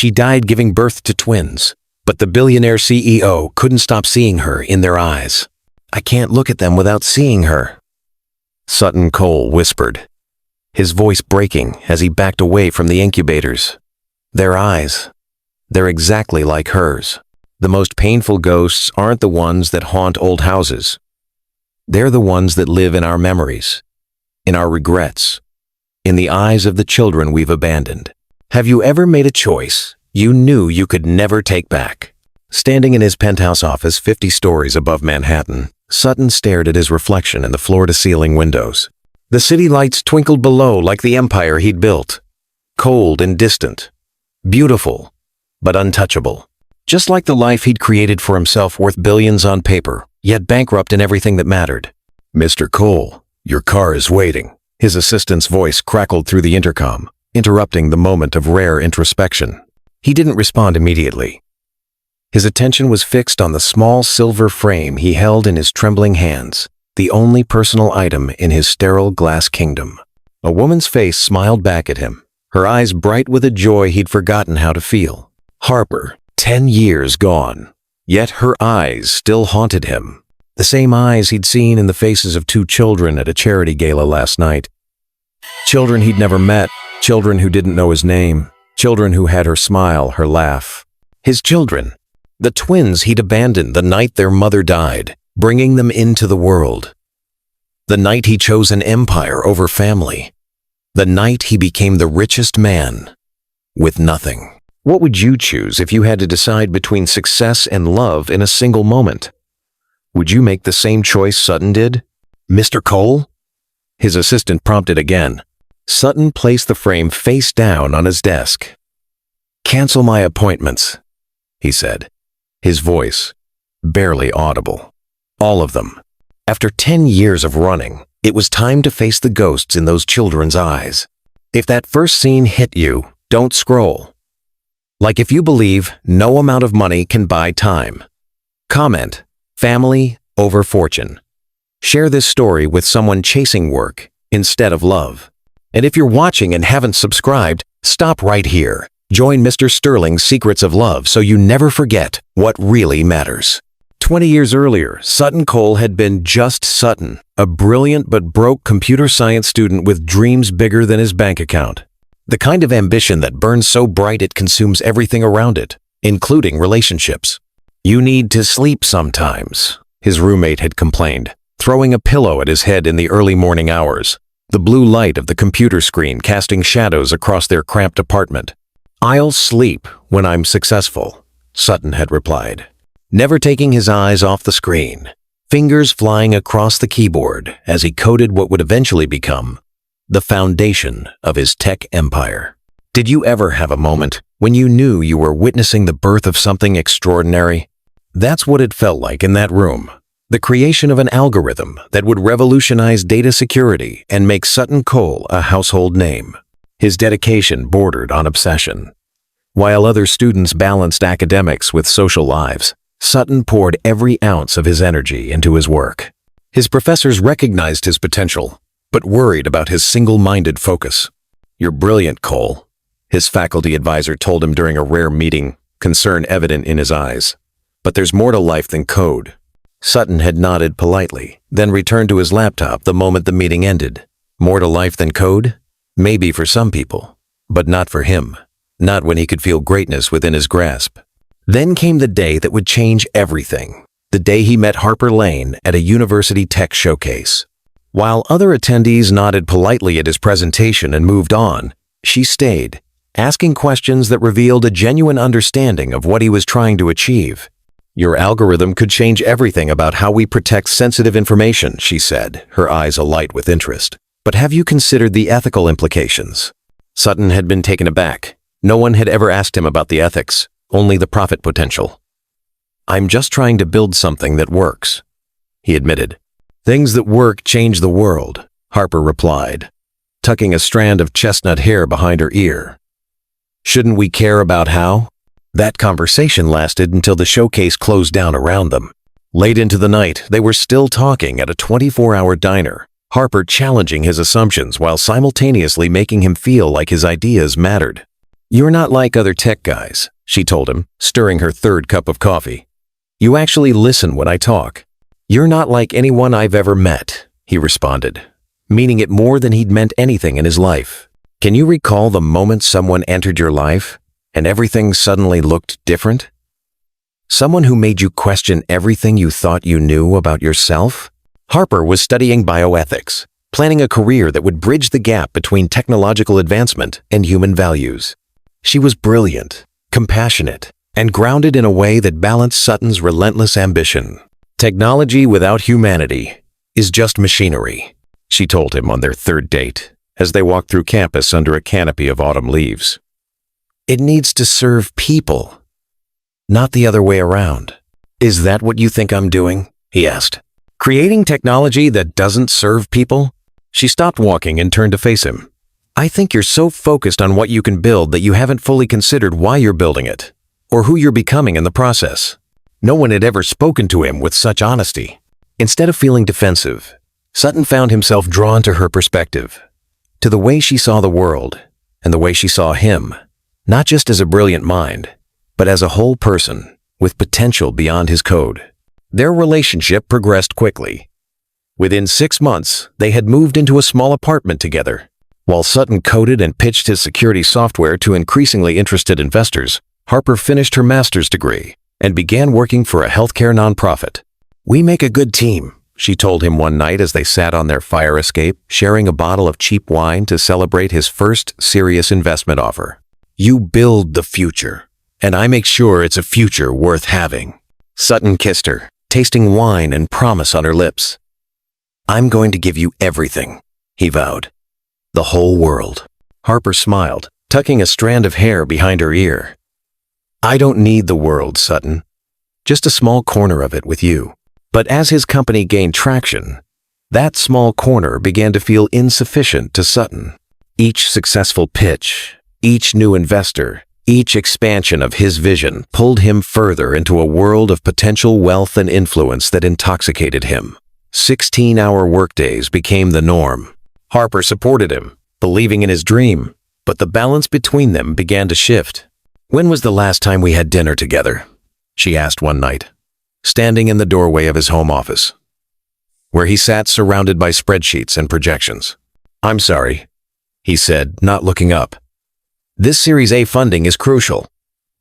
She died giving birth to twins, but the billionaire CEO couldn't stop seeing her in their eyes. "I can't look at them without seeing her," Sutton Cole whispered, his voice breaking as he backed away from the incubators. "Their eyes, they're exactly like hers. The most painful ghosts aren't the ones that haunt old houses. They're the ones that live in our memories, in our regrets, in the eyes of the children we've abandoned. Have you ever made a choice you knew you could never take back?" Standing in his penthouse office 50 stories above Manhattan, Sutton stared at his reflection in the floor-to-ceiling windows. The city lights twinkled below like the empire he'd built. Cold and distant. Beautiful, but untouchable. Just like the life he'd created for himself, worth billions on paper, yet bankrupt in everything that mattered. "Mr. Cole, your car is waiting." His assistant's voice crackled through the intercom, interrupting the moment of rare introspection. He didn't respond immediately. His attention was fixed on the small silver frame he held in his trembling hands, the only personal item in his sterile glass kingdom. A woman's face smiled back at him, her eyes bright with a joy he'd forgotten how to feel. Harper, 10 years gone, yet her eyes still haunted him. The same eyes he'd seen in the faces of 2 children at a charity gala last night. Children he'd never met, children who didn't know his name, children who had her smile, her laugh. His children, the twins he'd abandoned the night their mother died, bringing them into the world. The night he chose an empire over family. The night he became the richest man with nothing. What would you choose if you had to decide between success and love in a single moment? Would you make the same choice Sutton did? "Mr. Cole?" His assistant prompted again. Sutton placed the frame face down on his desk. "Cancel my appointments," he said, his voice barely audible. "All of them. After 10 years of running, it was time to face the ghosts in those children's eyes. If that first scene hit you, don't scroll. Like if you believe no amount of money can buy time. Comment, family over fortune. Share this story with someone chasing work instead of love. And if you're watching and haven't subscribed, stop right here. Join Mr. Sterling's Secrets of Love so you never forget what really matters." 20 years earlier, Sutton Cole had been just Sutton, a brilliant but broke computer science student with dreams bigger than his bank account. The kind of ambition that burns so bright it consumes everything around it, including relationships. "You need to sleep sometimes," his roommate had complained, throwing a pillow at his head in the early morning hours, the blue light of the computer screen casting shadows across their cramped apartment. "I'll sleep when I'm successful," Sutton had replied, never taking his eyes off the screen, fingers flying across the keyboard as he coded what would eventually become the foundation of his tech empire. Did you ever have a moment when you knew you were witnessing the birth of something extraordinary? That's what it felt like in that room. The creation of an algorithm that would revolutionize data security and make Sutton Cole a household name. His dedication bordered on obsession. While other students balanced academics with social lives, Sutton poured every ounce of his energy into his work. His professors recognized his potential, but worried about his single-minded focus. "You're brilliant, Cole," his faculty advisor told him during a rare meeting, concern evident in his eyes. "But there's more to life than code." Sutton had nodded politely, then returned to his laptop the moment the meeting ended. More to life than code? Maybe for some people, but not for him. Not when he could feel greatness within his grasp. Then came the day that would change everything. The day he met Harper Lane at a university tech showcase. While other attendees nodded politely at his presentation and moved on, she stayed, asking questions that revealed a genuine understanding of what he was trying to achieve. "Your algorithm could change everything about how we protect sensitive information," she said, her eyes alight with interest. "But have you considered the ethical implications?" Sutton had been taken aback. No one had ever asked him about the ethics, only the profit potential. "I'm just trying to build something that works," he admitted. "Things that work change the world," Harper replied, tucking a strand of chestnut hair behind her ear. "Shouldn't we care about how?" That conversation lasted until the showcase closed down around them. Late into the night, they were still talking at a 24-hour diner, Harper challenging his assumptions while simultaneously making him feel like his ideas mattered. "You're not like other tech guys," she told him, stirring her third cup of coffee. "You actually listen when I talk." "You're not like anyone I've ever met," he responded, meaning it more than he'd meant anything in his life. "Can you recall the moment someone entered your life and everything suddenly looked different? Someone who made you question everything you thought you knew about yourself?" Harper was studying bioethics, planning a career that would bridge the gap between technological advancement and human values. She was brilliant, compassionate, and grounded in a way that balanced Sutton's relentless ambition. "Technology without humanity is just machinery," she told him on their third date, as they walked through campus under a canopy of autumn leaves. "It needs to serve people, not the other way around." "Is that what you think I'm doing?" he asked. "Creating technology that doesn't serve people?" She stopped walking and turned to face him. "I think you're so focused on what you can build that you haven't fully considered why you're building it, or who you're becoming in the process." No one had ever spoken to him with such honesty. Instead of feeling defensive, Sutton found himself drawn to her perspective, to the way she saw the world and the way she saw him, not just as a brilliant mind, but as a whole person with potential beyond his code. Their relationship progressed quickly. Within 6 months, they had moved into a small apartment together. While Sutton coded and pitched his security software to increasingly interested investors, Harper finished her master's degree and began working for a healthcare nonprofit. "We make a good team," she told him one night as they sat on their fire escape, sharing a bottle of cheap wine to celebrate his first serious investment offer. "You build the future, and I make sure it's a future worth having." Sutton kissed her, tasting wine and promise on her lips. "I'm going to give you everything," he vowed. "The whole world." Harper smiled, tucking a strand of hair behind her ear. "I don't need the world, Sutton. Just a small corner of it with you." But as his company gained traction, that small corner began to feel insufficient to Sutton. Each successful pitch, each new investor, each expansion of his vision pulled him further into a world of potential wealth and influence that intoxicated him. 16-hour workdays became the norm. Harper supported him, believing in his dream, but the balance between them began to shift. "When was the last time we had dinner together?" she asked one night, standing in the doorway of his home office, where he sat surrounded by spreadsheets and projections. "I'm sorry," he said, not looking up. "This Series A funding is crucial.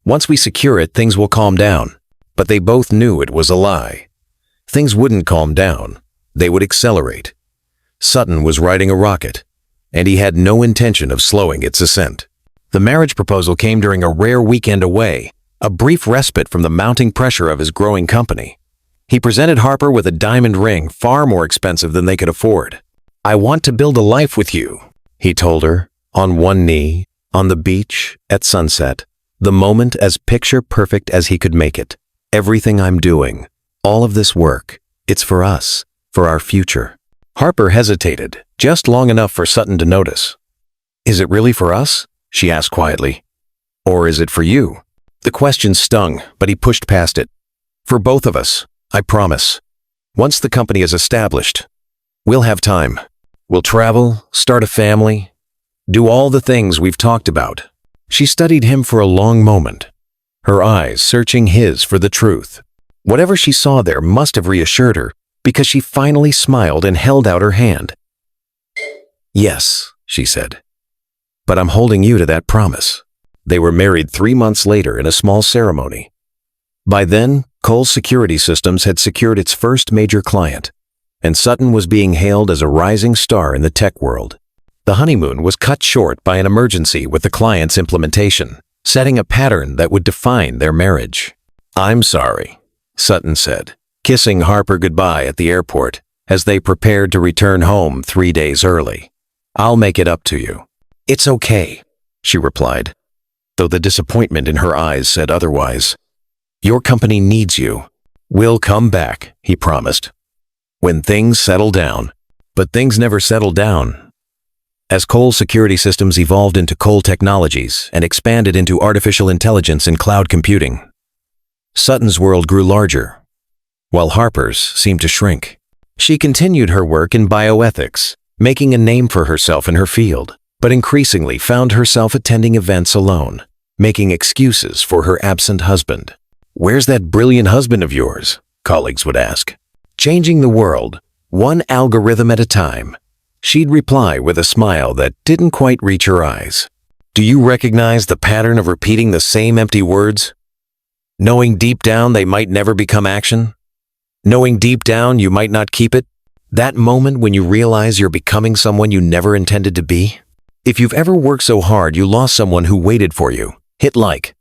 Once we secure it, things will calm down." But they both knew it was a lie. Things wouldn't calm down. They would accelerate. Sutton was riding a rocket, and he had no intention of slowing its ascent. The marriage proposal came during a rare weekend away, a brief respite from the mounting pressure of his growing company. He presented Harper with a diamond ring far more expensive than they could afford. "I want to build a life with you," he told her, on one knee, on the beach, at sunset, the moment as picture-perfect as he could make it. "Everything I'm doing, all of this work, it's for us, for our future." Harper hesitated, just long enough for Sutton to notice. "Is it really for us?" she asked quietly. "Or is it for you?" The question stung, but he pushed past it. "For both of us, I promise. Once the company is established, we'll have time. We'll travel, start a family, do all the things we've talked about." She studied him for a long moment, her eyes searching his for the truth. Whatever she saw there must have reassured her, because she finally smiled and held out her hand. "Yes," she said, "but I'm holding you to that promise." They were married 3 months later in a small ceremony. By then, Cole's security systems had secured its first major client, and Sutton was being hailed as a rising star in the tech world. The honeymoon was cut short by an emergency with the client's implementation, setting a pattern that would define their marriage. "I'm sorry," Sutton said, kissing Harper goodbye at the airport as they prepared to return home 3 days early. "I'll make it up to you." "It's okay," she replied, though the disappointment in her eyes said otherwise. "Your company needs you." "We'll come back," he promised, "when things settle down." But things never settled down. As Cole security systems evolved into Cole Technologies and expanded into artificial intelligence and cloud computing, Sutton's world grew larger, while Harper's seemed to shrink. She continued her work in bioethics, making a name for herself in her field. but increasingly found herself attending events alone, making excuses for her absent husband. "Where's that brilliant husband of yours?" colleagues would ask. "Changing the world, one algorithm at a time." She'd reply with a smile that didn't quite reach her eyes. Do you recognize the pattern of repeating the same empty words? Knowing deep down they might never become action? Knowing deep down you might not keep it? That moment when you realize you're becoming someone you never intended to be? If you've ever worked so hard you lost someone who waited for you, hit like.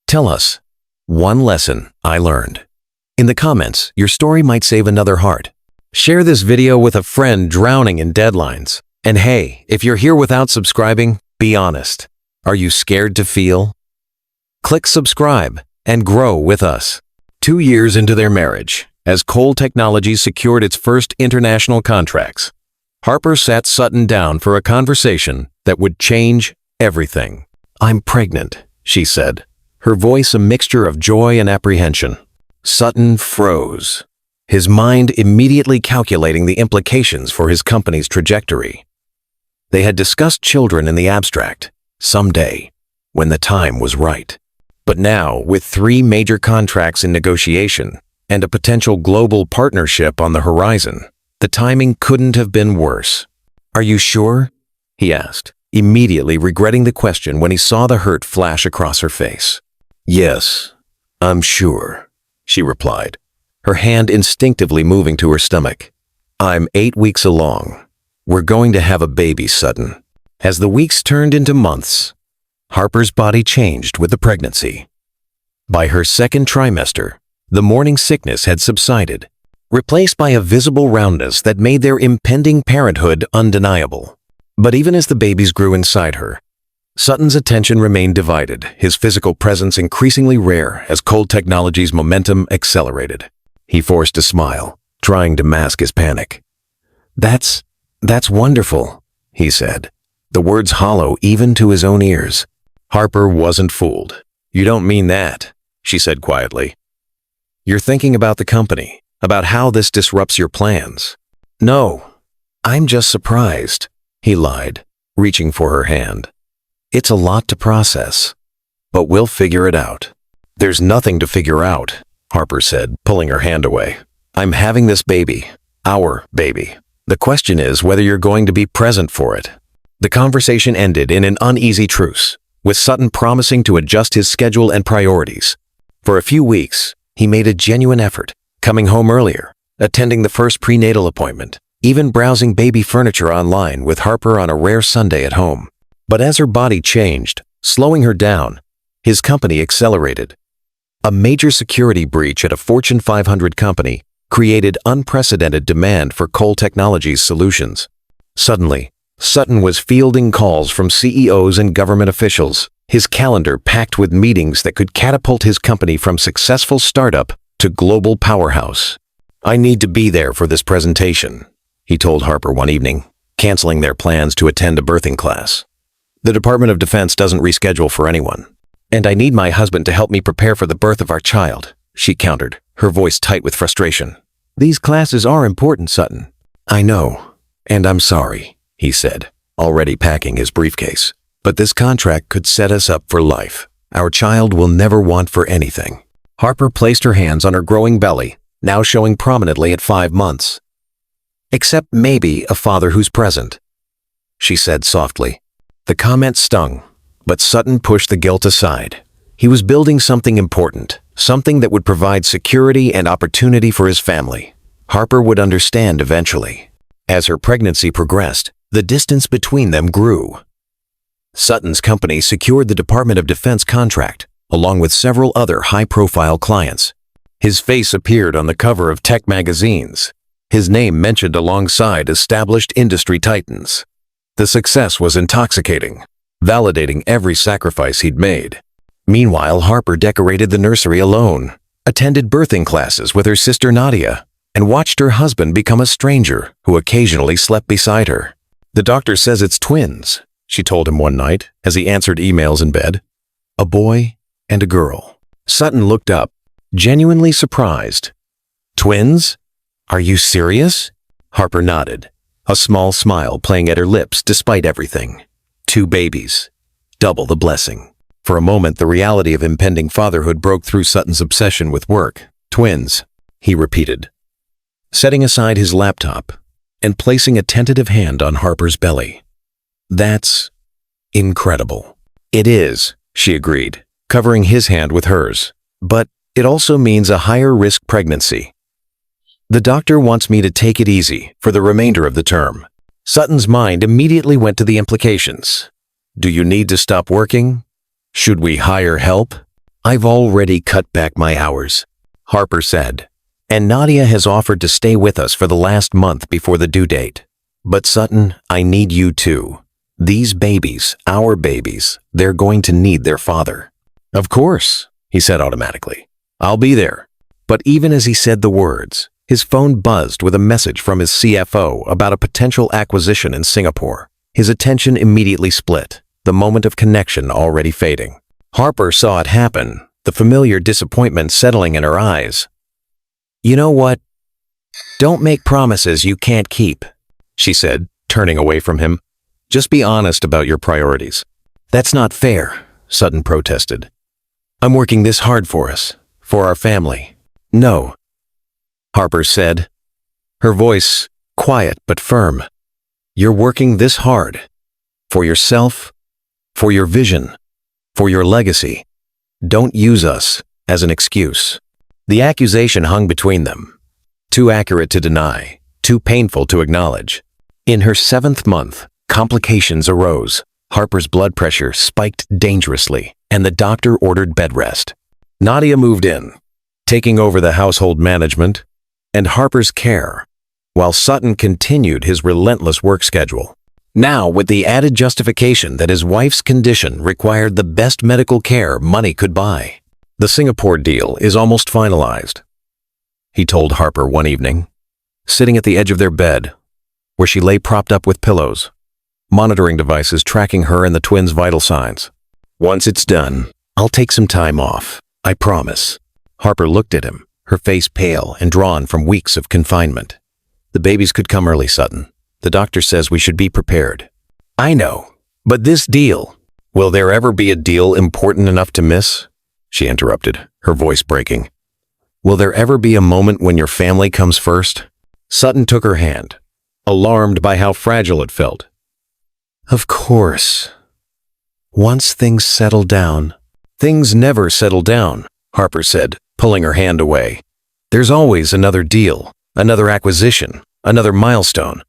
Tell us, one lesson I learned. In the comments, your story might save another heart. Share this video with a friend drowning in deadlines. And hey, if you're here without subscribing, be honest. Are you scared to feel? Click subscribe and grow with us. 2 years into their marriage, as Cole Technologies secured its first international contracts, Harper sat Sutton down for a conversation that would change everything. "I'm pregnant," she said, her voice a mixture of joy and apprehension. Sutton froze, his mind immediately calculating the implications for his company's trajectory. They had discussed children in the abstract, someday, when the time was right. But now, with 3 major contracts in negotiation and a potential global partnership on the horizon, the timing couldn't have been worse. "Are you sure?" he asked, immediately regretting the question when he saw the hurt flash across her face. "Yes, I'm sure," she replied, her hand instinctively moving to her stomach. "I'm 8 weeks along. We're going to have a baby, Sutton." As the weeks turned into months, Harper's body changed with the pregnancy. By her second trimester, the morning sickness had subsided, replaced by a visible roundness that made their impending parenthood undeniable. But even as the babies grew inside her, Sutton's attention remained divided, his physical presence increasingly rare as Cole Technologies' momentum accelerated. He forced a smile, trying to mask his panic. That's wonderful," he said, the words hollow even to his own ears. Harper wasn't fooled. "You don't mean that," she said quietly. "You're thinking about the company, about how this disrupts your plans." "No, I'm just surprised," he lied, reaching for her hand. "It's a lot to process, but we'll figure it out." "There's nothing to figure out," Harper said, pulling her hand away. "I'm having this baby, our baby. The question is whether you're going to be present for it." The conversation ended in an uneasy truce, with Sutton promising to adjust his schedule and priorities. For a few weeks, he made a genuine effort, coming home earlier, attending the first prenatal appointment, even browsing baby furniture online with Harper on a rare Sunday at home. But as her body changed, slowing her down, his company accelerated. A major security breach at a Fortune 500 company created unprecedented demand for Cole Technologies solutions. Suddenly, Sutton was fielding calls from CEOs and government officials, his calendar packed with meetings that could catapult his company from successful startup to global powerhouse. "I need to be there for this presentation," he told Harper one evening, canceling their plans to attend a birthing class. "The Department of Defense doesn't reschedule for anyone. And I need my husband to help me prepare for the birth of our child," she countered, her voice tight with frustration. "These classes are important, Sutton." "I know, and I'm sorry," he said, already packing his briefcase. "But this contract could set us up for life. Our child will never want for anything." Harper placed her hands on her growing belly, now showing prominently at 5 months. "Except maybe a father who's present," she said softly. The comment stung, but Sutton pushed the guilt aside. He was building something important, something that would provide security and opportunity for his family. Harper would understand eventually. As her pregnancy progressed, the distance between them grew. Sutton's company secured the Department of Defense contract, along with several other high-profile clients. His face appeared on the cover of tech magazines, his name mentioned alongside established industry titans. The success was intoxicating, validating every sacrifice he'd made. Meanwhile, Harper decorated the nursery alone, attended birthing classes with her sister Nadia, and watched her husband become a stranger who occasionally slept beside her. "The doctor says it's twins," she told him one night as he answered emails in bed. "A boy and a girl." Sutton looked up, genuinely surprised. "Twins? Are you serious?" Harper nodded, a small smile playing at her lips despite everything. 2 babies. Double the blessing. For a moment, the reality of impending fatherhood broke through Sutton's obsession with work. Twins, he repeated, setting aside his laptop and placing a tentative hand on Harper's belly. That's incredible. It is, she agreed, covering his hand with hers. But it also means a higher risk pregnancy. The doctor wants me to take it easy for the remainder of the term. Sutton's mind immediately went to the implications. Do you need to stop working? Should we hire help? I've already cut back my hours, Harper said. And Nadia has offered to stay with us for the last month before the due date. But Sutton, I need you too. These babies, our babies, they're going to need their father. Of course, he said automatically. I'll be there. But even as he said the words, his phone buzzed with a message from his CFO about a potential acquisition in Singapore. His attention immediately split, the moment of connection already fading. Harper saw it happen, the familiar disappointment settling in her eyes. You know what? Don't make promises you can't keep, she said, turning away from him. Just be honest about your priorities. That's not fair, Sutton protested. I'm working this hard for us, for our family. No, Harper said, her voice quiet but firm. You're working this hard. For yourself, for your vision, for your legacy. Don't use us as an excuse. The accusation hung between them. Too accurate to deny, too painful to acknowledge. In her 7th month, complications arose. Harper's blood pressure spiked dangerously, and the doctor ordered bed rest. Nadia moved in, taking over the household management and Harper's care, while Sutton continued his relentless work schedule. Now, with the added justification that his wife's condition required the best medical care money could buy. The Singapore deal is almost finalized, he told Harper one evening, sitting at the edge of their bed, where she lay propped up with pillows, monitoring devices tracking her and the twins' vital signs. Once it's done, I'll take some time off, I promise. Harper looked at him, her face pale and drawn from weeks of confinement. The babies could come early, Sutton. The doctor says we should be prepared. I know, but this deal, will there ever be a deal important enough to miss? She interrupted, her voice breaking. Will there ever be a moment when your family comes first? Sutton took her hand, alarmed by how fragile it felt. Of course. Once things settle down. Things never settle down, Harper said, pulling her hand away. There's always another deal, another acquisition, another milestone.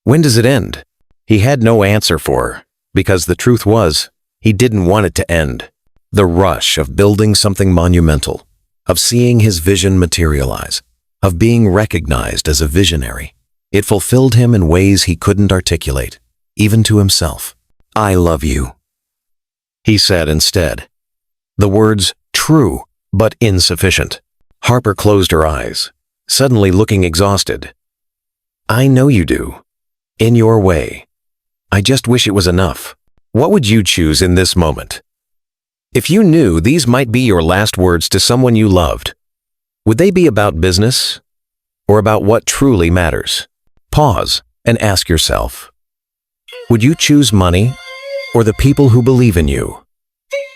When does it end? He had no answer for her, because the truth was, he didn't want it to end. The rush of building something monumental, of seeing his vision materialize, of being recognized as a visionary. It fulfilled him in ways he couldn't articulate, even to himself. I love you, he said instead. The words true, but insufficient. Harper closed her eyes, suddenly looking exhausted. I know you do. In your way. I just wish it was enough. What would you choose in this moment? If you knew these might be your last words to someone you loved, would they be about business or about what truly matters? Pause and ask yourself, would you choose money or the people who believe in you?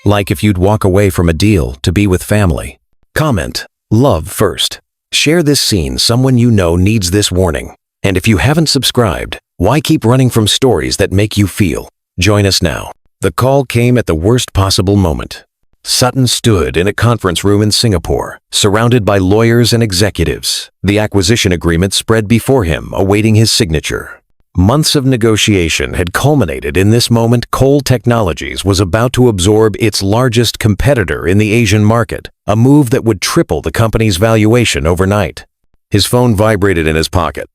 Like if you'd walk away from a deal to be with family. Comment, love first. Share this scene, someone you know needs this warning. And if you haven't subscribed, why keep running from stories that make you feel? Join us now. The call came at the worst possible moment. Sutton stood in a conference room in Singapore, surrounded by lawyers and executives. The acquisition agreement spread before him, awaiting his signature. Months of negotiation had culminated in this moment. Cole Technologies was about to absorb its largest competitor in the Asian market, a move that would triple the company's valuation overnight. His phone vibrated in his pocket.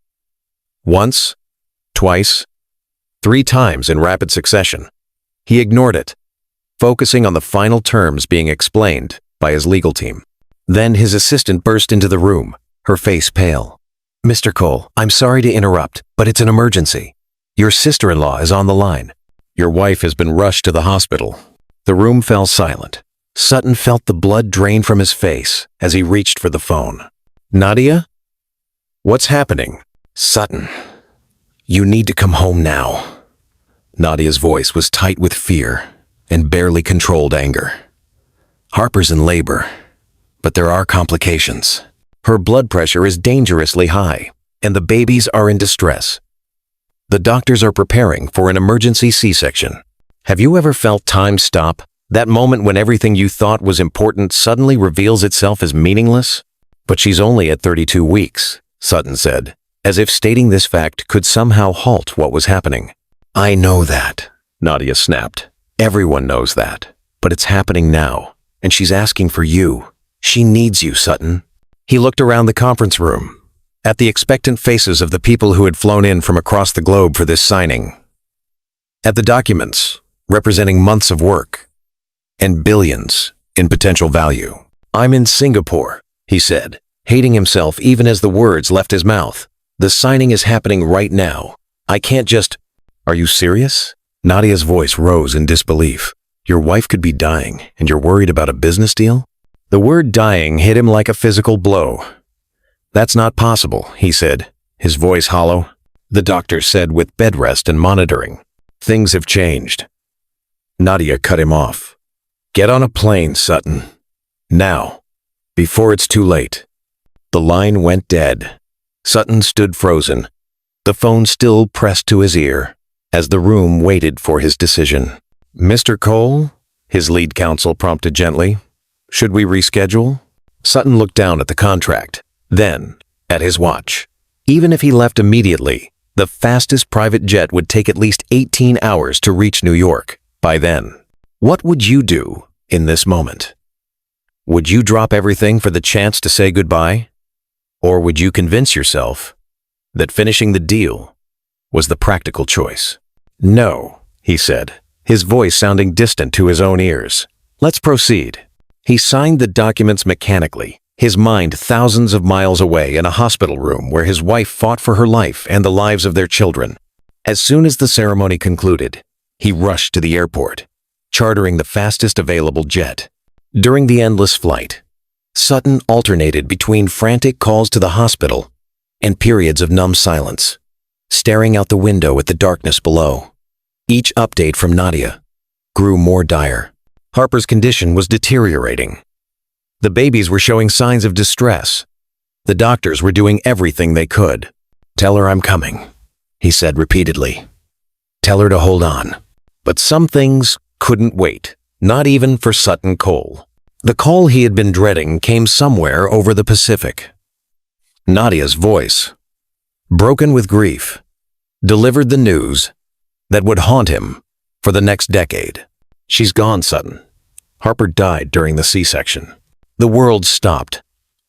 Once, twice, 3 times in rapid succession. He ignored it, focusing on the final terms being explained by his legal team. Then his assistant burst into the room, her face pale. Mr. Cole, I'm sorry to interrupt, but it's an emergency. Your sister-in-law is on the line. Your wife has been rushed to the hospital. The room fell silent. Sutton felt the blood drain from his face as he reached for the phone. Nadia? What's happening? Sutton, you need to come home now. Nadia's voice was tight with fear and barely controlled anger. "Harper's in labor, but there are complications. Her blood pressure is dangerously high, and the babies are in distress. The doctors are preparing for an emergency C-section." Have you ever felt time stop? That moment when everything you thought was important suddenly reveals itself as meaningless? "But she's only at 32 weeks, Sutton said, as if stating this fact could somehow halt what was happening. "I know that," Nadia snapped. "Everyone knows that. But it's happening now, and she's asking for you. She needs you, Sutton." He looked around the conference room, at the expectant faces of the people who had flown in from across the globe for this signing, at the documents representing months of work and billions in potential value. "I'm in Singapore," he said, hating himself even as the words left his mouth. "The signing is happening right now. I can't just—" "Are you serious?" Nadia's voice rose in disbelief. "Your wife could be dying, and you're worried about a business deal?" The word dying hit him like a physical blow. "That's not possible," he said, his voice hollow. "The doctor said with bed rest and monitoring. Things have changed." Nadia cut him off. "Get on a plane, Sutton. Now, before it's too late." The line went dead. Sutton stood frozen, the phone still pressed to his ear, as the room waited for his decision. "Mr. Cole?" his lead counsel prompted gently. "Should we reschedule?" Sutton looked down at the contract, then at his watch. Even if he left immediately, the fastest private jet would take at least 18 hours to reach New York. By then, what would you do in this moment? Would you drop everything for the chance to say goodbye? Or would you convince yourself that finishing the deal was the practical choice? "No," he said, his voice sounding distant to his own ears. "Let's proceed." He signed the documents mechanically, his mind thousands of miles away in a hospital room where his wife fought for her life and the lives of their children. As soon as the ceremony concluded, he rushed to the airport, chartering the fastest available jet. During the endless flight, Sutton alternated between frantic calls to the hospital and periods of numb silence, staring out the window at the darkness below. Each update from Nadia grew more dire. Harper's condition was deteriorating. The babies were showing signs of distress. The doctors were doing everything they could. "Tell her I'm coming," he said repeatedly. "Tell her to hold on." But some things couldn't wait, not even for Sutton Cole. The call he had been dreading came somewhere over the Pacific. Nadia's voice, broken with grief, delivered the news that would haunt him for the next decade. "She's gone, Sutton. Harper died during the C-section." The world stopped.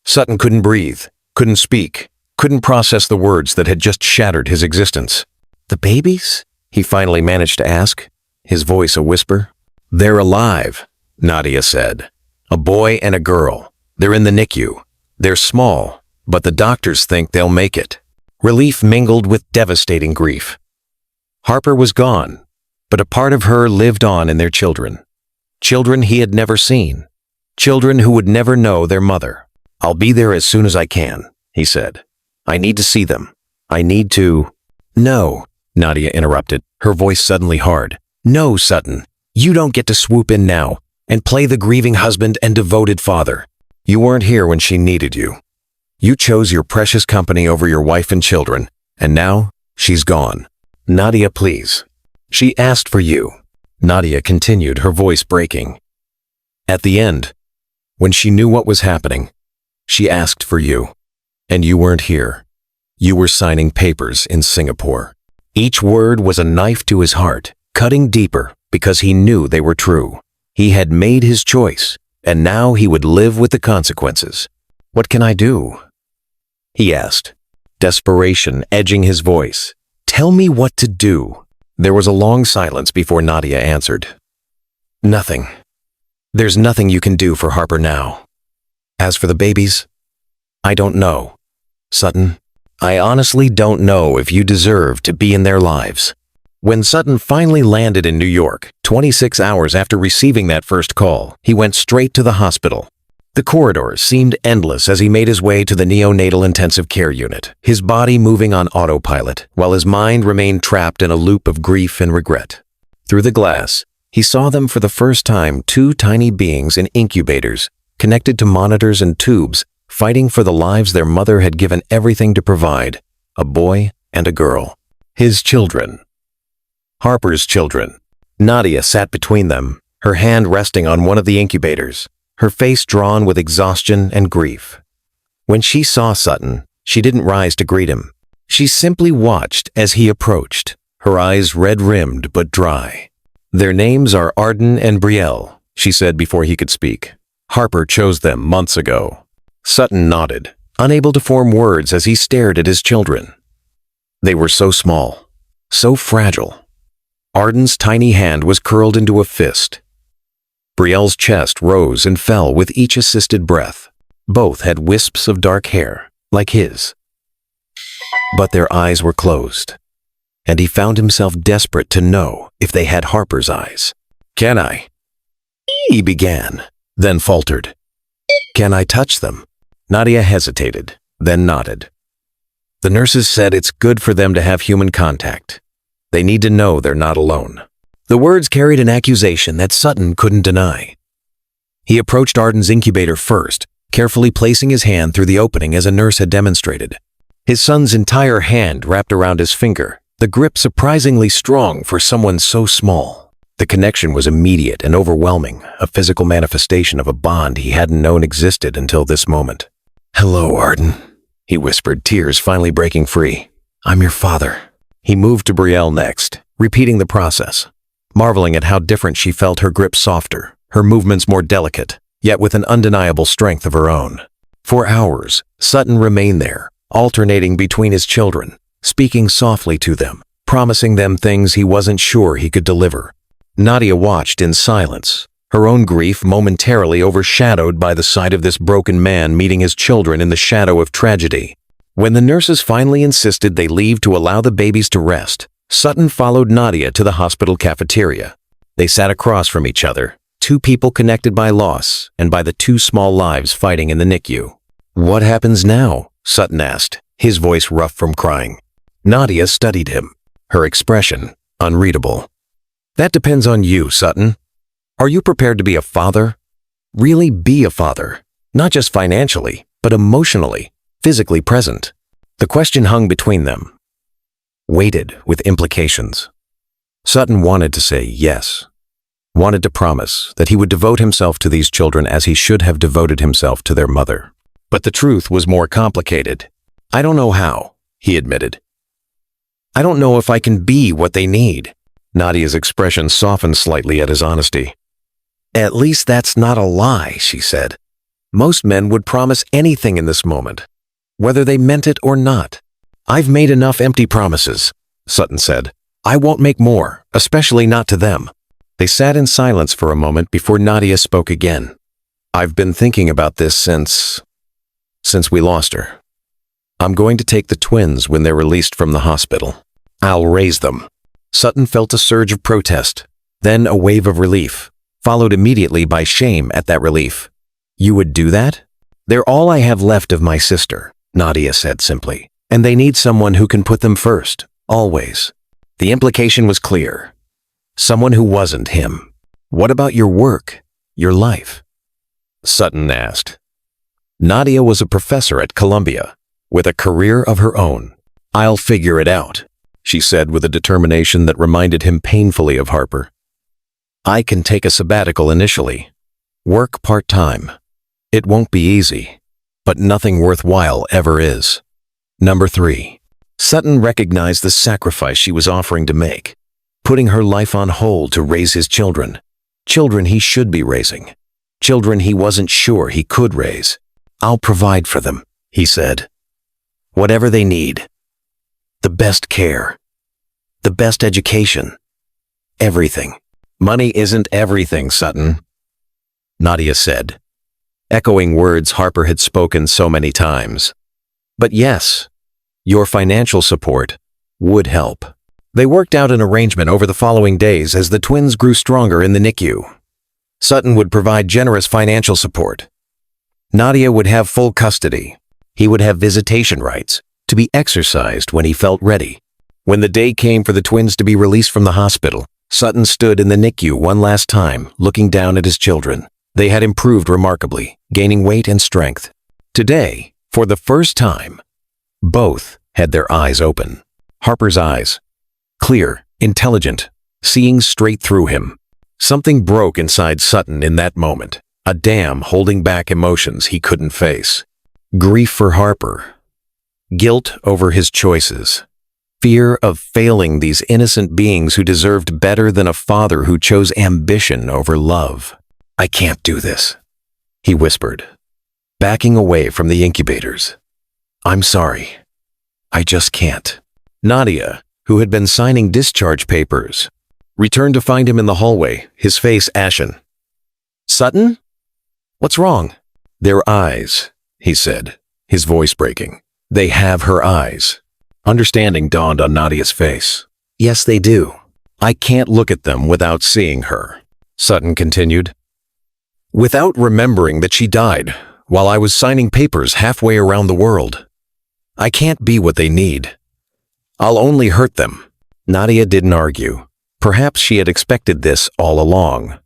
Sutton couldn't breathe, couldn't speak, couldn't process the words that had just shattered his existence. "The babies?" he finally managed to ask, his voice a whisper. "They're alive," Nadia said. "A boy and a girl. They're in the NICU. They're small, but the doctors think they'll make it." Relief mingled with devastating grief. Harper was gone, but a part of her lived on in their children. Children he had never seen. Children who would never know their mother. "I'll be there as soon as I can," he said. "I need to see them. I need to—" "No," Nadia interrupted, her voice suddenly hard. "No, Sutton. You don't get to swoop in now and play the grieving husband and devoted father. You weren't here when she needed you. You chose your precious company over your wife and children, and now she's gone. Nadia, please. She asked for you." Nadia continued, her voice breaking. "At the end, when she knew what was happening, she asked for you, and you weren't here. You were signing papers in Singapore." Each word was a knife to his heart, cutting deeper because he knew they were true. He had made his choice, and now he would live with the consequences. "What can I do?" he asked, desperation edging his voice. "Tell me what to do." There was a long silence before Nadia answered. "Nothing. There's nothing you can do for Harper now. As for the babies, I don't know, Sutton. I honestly don't know if you deserve to be in their lives." When Sutton finally landed in New York, 26 hours after receiving that first call, he went straight to the hospital. The corridors seemed endless as he made his way to the neonatal intensive care unit, his body moving on autopilot, while his mind remained trapped in a loop of grief and regret. Through the glass, he saw them for the first time, two tiny beings in incubators, connected to monitors and tubes, fighting for the lives their mother had given everything to provide, a boy and a girl. His children. Harper's children. Nadia sat between them, her hand resting on one of the incubators, her face drawn with exhaustion and grief. When she saw Sutton, she didn't rise to greet him. She simply watched as he approached, her eyes red-rimmed but dry. "Their names are Arden and Brielle," she said before he could speak. "Harper chose them months ago." Sutton nodded, unable to form words as he stared at his children. They were so small, so fragile. Arden's tiny hand was curled into a fist. Brielle's chest rose and fell with each assisted breath. Both had wisps of dark hair, like his. But their eyes were closed, and he found himself desperate to know if they had Harper's eyes. "Can I?" he began, then faltered. "Can I touch them?" Nadia hesitated, then nodded. "The nurses said it's good for them to have human contact. They need to know they're not alone." The words carried an accusation that Sutton couldn't deny. He approached Arden's incubator first, carefully placing his hand through the opening as a nurse had demonstrated. His son's entire hand wrapped around his finger, the grip surprisingly strong for someone so small. The connection was immediate and overwhelming, a physical manifestation of a bond he hadn't known existed until this moment. "Hello, Arden," he whispered, tears finally breaking free. "I'm your father." He moved to Brielle next, repeating the process, marveling at how different she felt, her grip softer, her movements more delicate, yet with an undeniable strength of her own. For hours, Sutton remained there, alternating between his children, speaking softly to them, promising them things he wasn't sure he could deliver. Nadia watched in silence, her own grief momentarily overshadowed by the sight of this broken man meeting his children in the shadow of tragedy. When the nurses finally insisted they leave to allow the babies to rest, Sutton followed Nadia to the hospital cafeteria. They sat across from each other, two people connected by loss and by the two small lives fighting in the NICU. "What happens now?" Sutton asked, his voice rough from crying. Nadia studied him, her expression unreadable. "That depends on you, Sutton. Are you prepared to be a father? Really be a father, not just financially, but emotionally, physically present?" The question hung between them, weighted with implications. Sutton wanted to say yes, wanted to promise that he would devote himself to these children as he should have devoted himself to their mother. But the truth was more complicated. "I don't know how," he admitted. "I don't know if I can be what they need." Nadia's expression softened slightly at his honesty. "At least that's not a lie," she said. "Most men would promise anything in this moment, whether they meant it or not." "I've made enough empty promises," Sutton said. "I won't make more, especially not to them." They sat in silence for a moment before Nadia spoke again. "I've been thinking about this since we lost her. I'm going to take the twins when they're released from the hospital. I'll raise them." Sutton felt a surge of protest, then a wave of relief, followed immediately by shame at that relief. "You would do that?" "They're all I have left of my sister," Nadia said simply. "And they need someone who can put them first, always." The implication was clear. Someone who wasn't him. "What about your work, your life?" Sutton asked. Nadia was a professor at Columbia, with a career of her own. "I'll figure it out," she said with a determination that reminded him painfully of Harper. "I can take a sabbatical initially, work part-time. It won't be easy, but nothing worthwhile ever is." Number 3. Sutton recognized the sacrifice she was offering to make, putting her life on hold to raise his children. Children he should be raising. Children he wasn't sure he could raise. "I'll provide for them," he said. "Whatever they need. The best care. The best education. Everything." "Money isn't everything, Sutton," Nadia said, echoing words Harper had spoken so many times. "But yes, your financial support would help." They worked out an arrangement over the following days as the twins grew stronger in the NICU. Sutton would provide generous financial support. Nadia would have full custody. He would have visitation rights, to be exercised when he felt ready. When the day came for the twins to be released from the hospital, Sutton stood in the NICU one last time, looking down at his children. They had improved remarkably, gaining weight and strength. Today, for the first time, both had their eyes open. Harper's eyes, clear, intelligent, seeing straight through him. Something broke inside Sutton in that moment, a dam holding back emotions he couldn't face. Grief for Harper, guilt over his choices, fear of failing these innocent beings who deserved better than a father who chose ambition over love. "I can't do this," he whispered, backing away from the incubators. "I'm sorry. I just can't." Nadia, who had been signing discharge papers, returned to find him in the hallway, his face ashen. "Sutton? What's wrong?" "Their eyes," he said, his voice breaking. "They have her eyes." Understanding dawned on Nadia's face. "Yes, they do. I can't look at them without seeing her," Sutton continued. "Without remembering that she died while I was signing papers halfway around the world. I can't be what they need. I'll only hurt them." Nadia didn't argue. Perhaps she had expected this all along.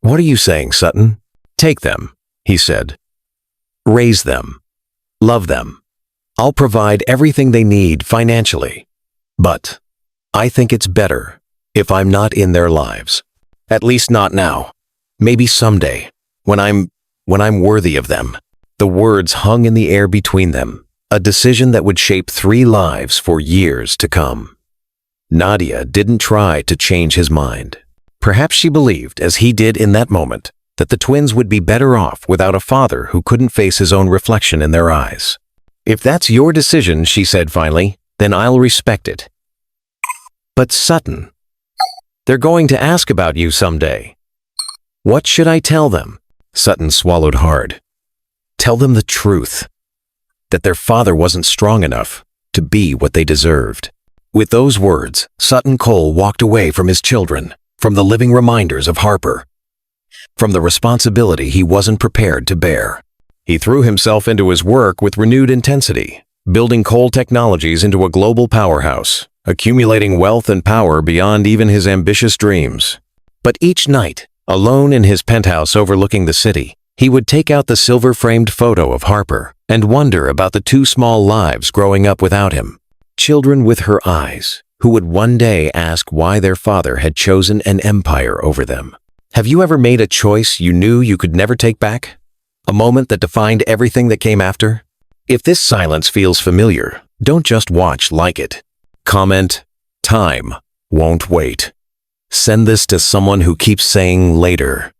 "What are you saying, Sutton?" "Take them," he said. "Raise them. Love them. I'll provide everything they need financially. But I think it's better if I'm not in their lives. At least not now. Maybe someday, when I'm worthy of them." The words hung in the air between them, a decision that would shape 3 lives for years to come. Nadia didn't try to change his mind. Perhaps she believed, as he did in that moment, that the twins would be better off without a father who couldn't face his own reflection in their eyes. "If that's your decision," she said finally, "then I'll respect it." "But Sutton, they're going to ask about you someday." "What should I tell them?" Sutton swallowed hard. "Tell them the truth. That their father wasn't strong enough to be what they deserved." With those words, Sutton Cole walked away from his children, from the living reminders of Harper, from the responsibility he wasn't prepared to bear. He threw himself into his work with renewed intensity, building Cole Technologies into a global powerhouse, accumulating wealth and power beyond even his ambitious dreams. But each night, alone in his penthouse overlooking the city, he would take out the silver-framed photo of Harper and wonder about the 2 small lives growing up without him. Children with her eyes, who would one day ask why their father had chosen an empire over them. Have you ever made a choice you knew you could never take back? A moment that defined everything that came after? If this silence feels familiar, don't just watch, like it. Comment, "Time won't wait." Send this to someone who keeps saying later.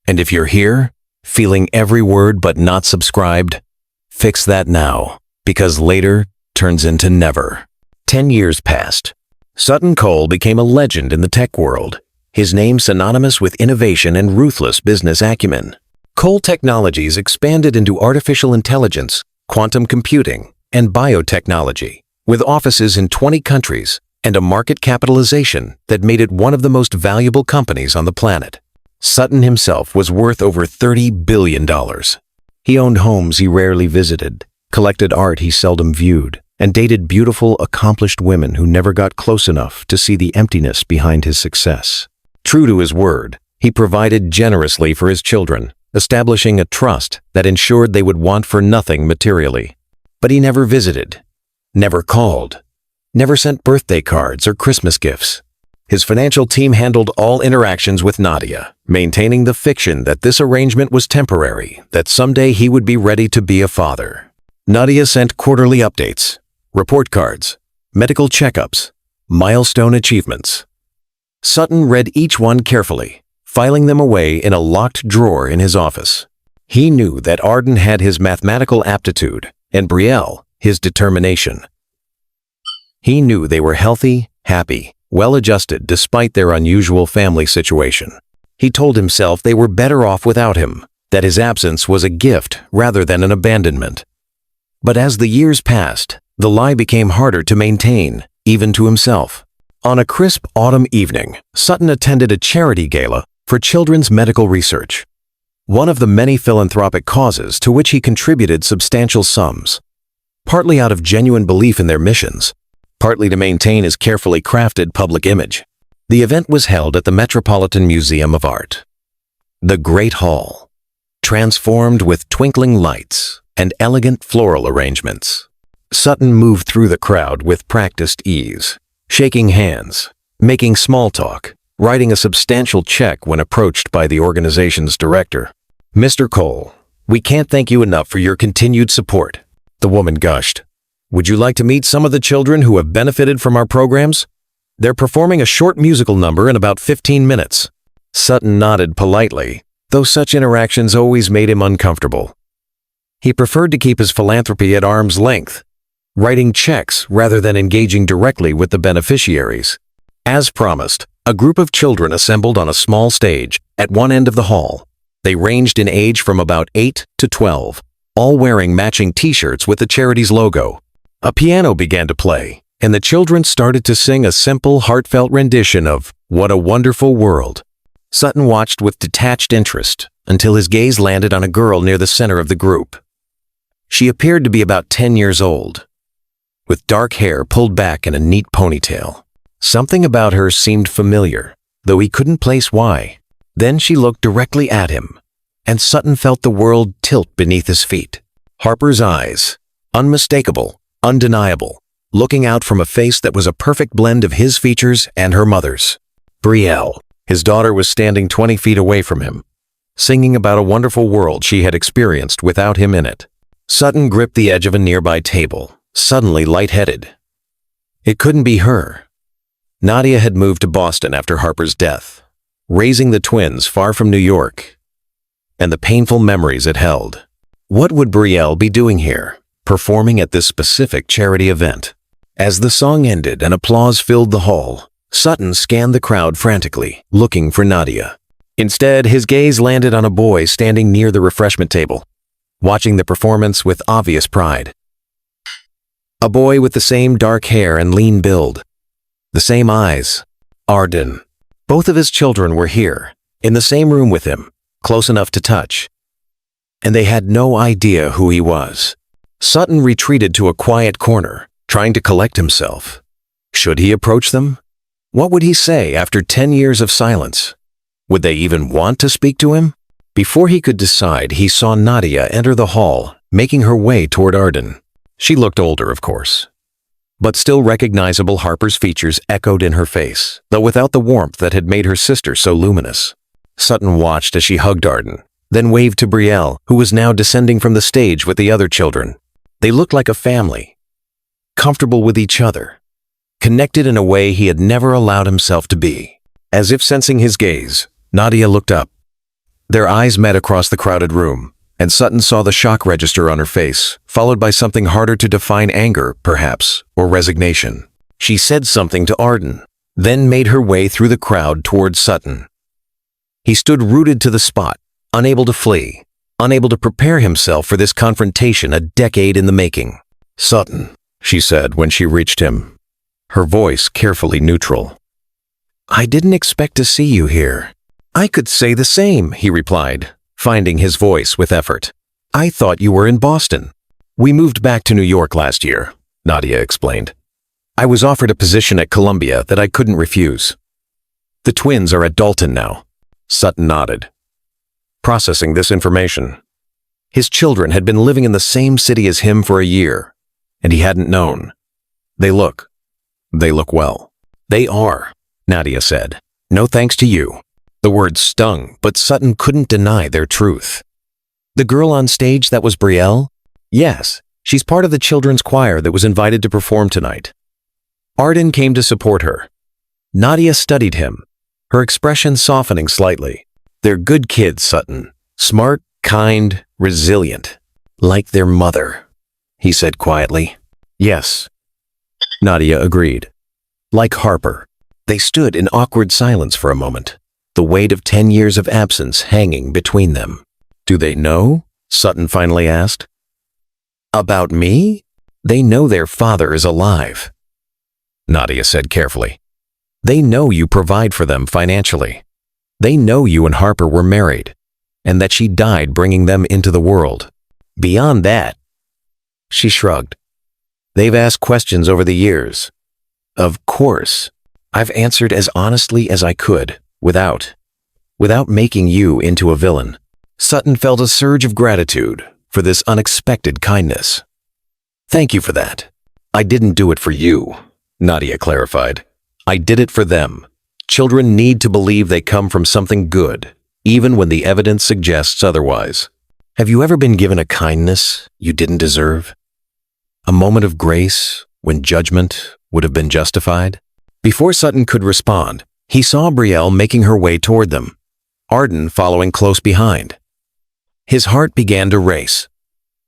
And if you're here, feeling every word but not subscribed, fix that now, because later turns into never. 10 years passed. Sutton Cole became a legend in the tech world, his name synonymous with innovation and ruthless business acumen. Cole Technologies expanded into artificial intelligence, quantum computing, and biotechnology, with offices in 20 countries and a market capitalization that made it one of the most valuable companies on the planet. Sutton himself was worth over $30 billion. He owned homes he rarely visited, collected art he seldom viewed, and dated beautiful, accomplished women who never got close enough to see the emptiness behind his success. True to his word, he provided generously for his children, establishing a trust that ensured they would want for nothing materially. But he never visited, never called, never sent birthday cards or Christmas gifts. His financial team handled all interactions with Nadia, maintaining the fiction that this arrangement was temporary, that someday he would be ready to be a father. Nadia sent quarterly updates, report cards, medical checkups, milestone achievements. Sutton read each one carefully, filing them away in a locked drawer in his office. He knew that Arden had his mathematical aptitude and Brielle his determination. He knew they were healthy, happy, well-adjusted despite their unusual family situation. He told himself they were better off without him, that his absence was a gift rather than an abandonment. But as the years passed, the lie became harder to maintain, even to himself. On a crisp autumn evening, Sutton attended a charity gala for children's medical research. one of the many philanthropic causes to which he contributed substantial sums, partly out of genuine belief in their missions, partly to maintain his carefully crafted public image. The event was held at the Metropolitan Museum of Art. The Great Hall, transformed with twinkling lights and elegant floral arrangements. Sutton moved through the crowd with practiced ease, shaking hands, making small talk, writing a substantial check when approached by the organization's director. "Mr. Cole, we can't thank you enough for your continued support," the woman gushed. "Would you like to meet some of the children who have benefited from our programs? They're performing a short musical number in about 15 minutes. Sutton nodded politely, though such interactions always made him uncomfortable. He preferred to keep his philanthropy at arm's length, writing checks rather than engaging directly with the beneficiaries. As promised, a group of children assembled on a small stage at one end of the hall. They ranged in age from about 8 to 12, all wearing matching t-shirts with the charity's logo. A piano began to play, and the children started to sing a simple, heartfelt rendition of "What a Wonderful World." Sutton watched with detached interest until his gaze landed on a girl near the center of the group. She appeared to be about 10 years old, with dark hair pulled back in a neat ponytail. Something about her seemed familiar, though he couldn't place why. Then she looked directly at him, and Sutton felt the world tilt beneath his feet. Harper's eyes, unmistakable, undeniable, looking out from a face that was a perfect blend of his features and her mother's. Brielle, his daughter, was standing 20 feet away from him, singing about a wonderful world she had experienced without him in it. Sutton gripped the edge of a nearby table, suddenly lightheaded. It couldn't be her. Nadia had moved to Boston after Harper's death, raising the twins far from New York, and the painful memories it held. What would Brielle be doing here, performing at this specific charity event? As the song ended and applause filled the hall, Sutton scanned the crowd frantically, looking for Nadia. Instead, his gaze landed on a boy standing near the refreshment table, watching the performance with obvious pride. A boy with the same dark hair and lean build, the same eyes. Arden. Both of his children were here, in the same room with him, close enough to touch. And they had no idea who he was. Sutton retreated to a quiet corner, trying to collect himself. Should he approach them? What would he say after 10 years of silence? Would they even want to speak to him? Before he could decide, he saw Nadia enter the hall, making her way toward Arden. She looked older, of course, but still recognizable. Harper's features echoed in her face, though without the warmth that had made her sister so luminous. Sutton watched as she hugged Arden, then waved to Brielle, who was now descending from the stage with the other children. They looked like a family, comfortable with each other, connected in a way he had never allowed himself to be. As if sensing his gaze, Nadia looked up. Their eyes met across the crowded room, and Sutton saw the shock register on her face, followed by something harder to define: anger, perhaps, or resignation. She said something to Arden, then made her way through the crowd towards Sutton. He stood rooted to the spot, unable to flee, unable to prepare himself for this confrontation a decade in the making. "Sutton," she said when she reached him, her voice carefully neutral. "I didn't expect to see you here." "I could say the same," he replied, finding his voice with effort. "I thought you were in Boston." "We moved back to New York last year," Nadia explained. "I was offered a position at Columbia that I couldn't refuse. The twins are at Dalton now." Sutton nodded, processing this information. His children had been living in the same city as him for a year, and he hadn't known. They look well." "They are," Nadia said. "No thanks to you." The words stung, but Sutton couldn't deny their truth. "The girl on stage, that was Brielle?" "Yes, she's part of the children's choir that was invited to perform tonight." Arden came to support her. Nadia studied him, her expression softening slightly. "They're good kids, Sutton. Smart, kind, resilient. Like their mother," he said quietly. "Yes," Nadia agreed. "Like Harper." They stood in awkward silence for a moment, the weight of 10 years of absence hanging between them. "Do they know?" Sutton finally asked. "About me? They know their father is alive," Nadia said carefully. "They know you provide for them financially. They know you and Harper were married. and that she died bringing them into the world. Beyond that, she shrugged. They've asked questions over the years. Of course, I've answered as honestly as I could, without making you into a villain. Sutton felt a surge of gratitude for this unexpected kindness. Thank you for that. I didn't do it for you, Nadia clarified. I did it for them. Children need to believe they come from something good, even when the evidence suggests otherwise. Have you ever been given a kindness you didn't deserve? A moment of grace when judgment would have been justified? Before Sutton could respond, he saw Brielle making her way toward them, Arden following close behind. His heart began to race,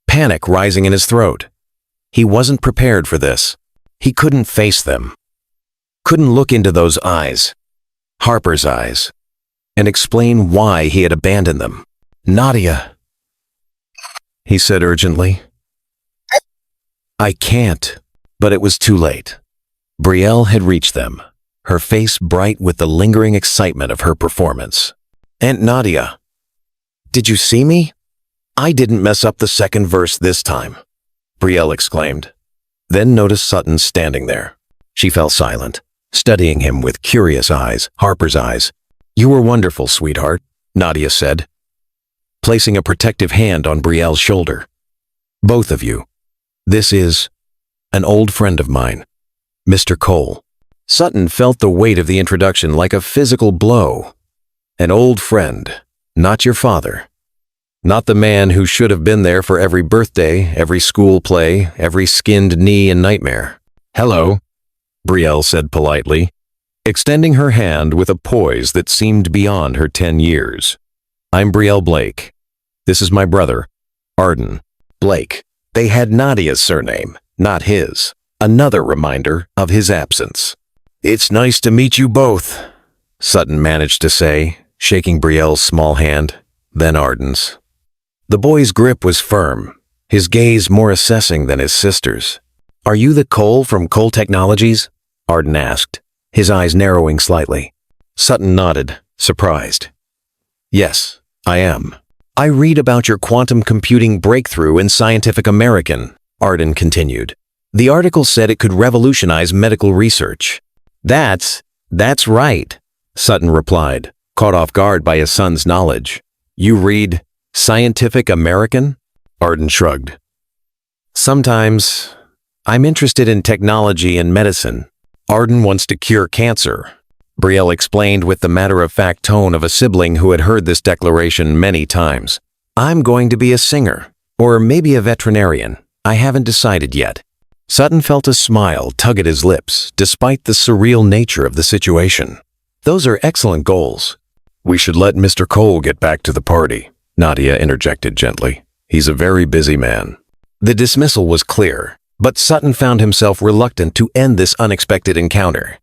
panic rising in his throat. He wasn't prepared for this. He couldn't face them. Couldn't look into those eyes, Harper's eyes, and explain why he had abandoned them. Nadia, he said urgently. I can't. But it was too late. Brielle had reached them, her face bright with the lingering excitement of her performance. Aunt Nadia, did you see me? I didn't mess up the second verse this time, Brielle exclaimed, then noticed Sutton standing there. She fell silent, studying him with curious eyes, Harper's eyes. You were wonderful, sweetheart, Nadia said, placing a protective hand on Brielle's shoulder. Both of you. This is an old friend of mine, Mr. Cole. Sutton felt the weight of the introduction like a physical blow. An old friend, not your father. Not the man who should have been there for every birthday, every school play, every skinned knee and nightmare. Hello, Brielle said politely, extending her hand with a poise that seemed beyond her 10 years. I'm Brielle Blake. This is my brother, Arden. Blake. They had Nadia's surname, not his. Another reminder of his absence. It's nice to meet you both, Sutton managed to say, shaking Brielle's small hand, then Arden's. The boy's grip was firm, his gaze more assessing than his sister's. Are you the Cole from Cole Technologies? Arden asked, his eyes narrowing slightly. Sutton nodded, surprised. Yes, I am. I read about your quantum computing breakthrough in Scientific American, Arden continued. The article said it could revolutionize medical research. That's right, Sutton replied, caught off guard by his son's knowledge. You read Scientific American? Arden shrugged. Sometimes I'm interested in technology and medicine. Arden wants to cure cancer, Brielle explained with the matter-of-fact tone of a sibling who had heard this declaration many times. I'm going to be a singer, or maybe a veterinarian. I haven't decided yet. Sutton felt a smile tug at his lips, despite the surreal nature of the situation. Those are excellent goals. We should let Mr. Cole get back to the party, Nadia interjected gently. He's a very busy man. The dismissal was clear, but Sutton found himself reluctant to end this unexpected encounter.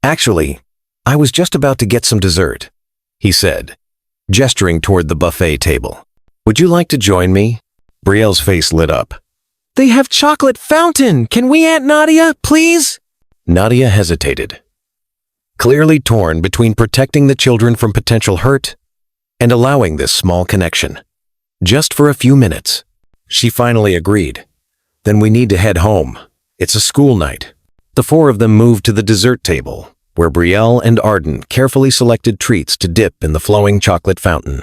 Actually, I was just about to get some dessert, he said, gesturing toward the buffet table. Would you like to join me? Brielle's face lit up. They have chocolate fountain! Can we, Aunt Nadia, please? Nadia hesitated, clearly torn between protecting the children from potential hurt and allowing this small connection. Just for a few minutes. She finally agreed. Then we need to head home. It's a school night. The four of them moved to the dessert table, where Brielle and Arden carefully selected treats to dip in the flowing chocolate fountain.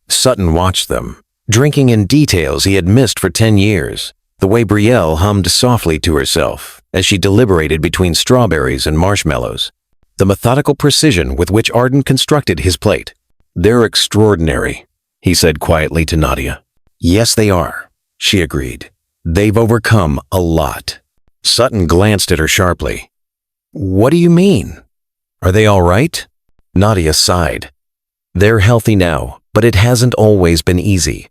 Sutton watched them, drinking in details he had missed for 10 years, the way Brielle hummed softly to herself as she deliberated between strawberries and marshmallows, the methodical precision with which Arden constructed his plate. They're extraordinary, he said quietly to Nadia. Yes, they are, she agreed. They've overcome a lot. Sutton glanced at her sharply. What do you mean? Are they all right? Nadia sighed. They're healthy now, but it hasn't always been easy.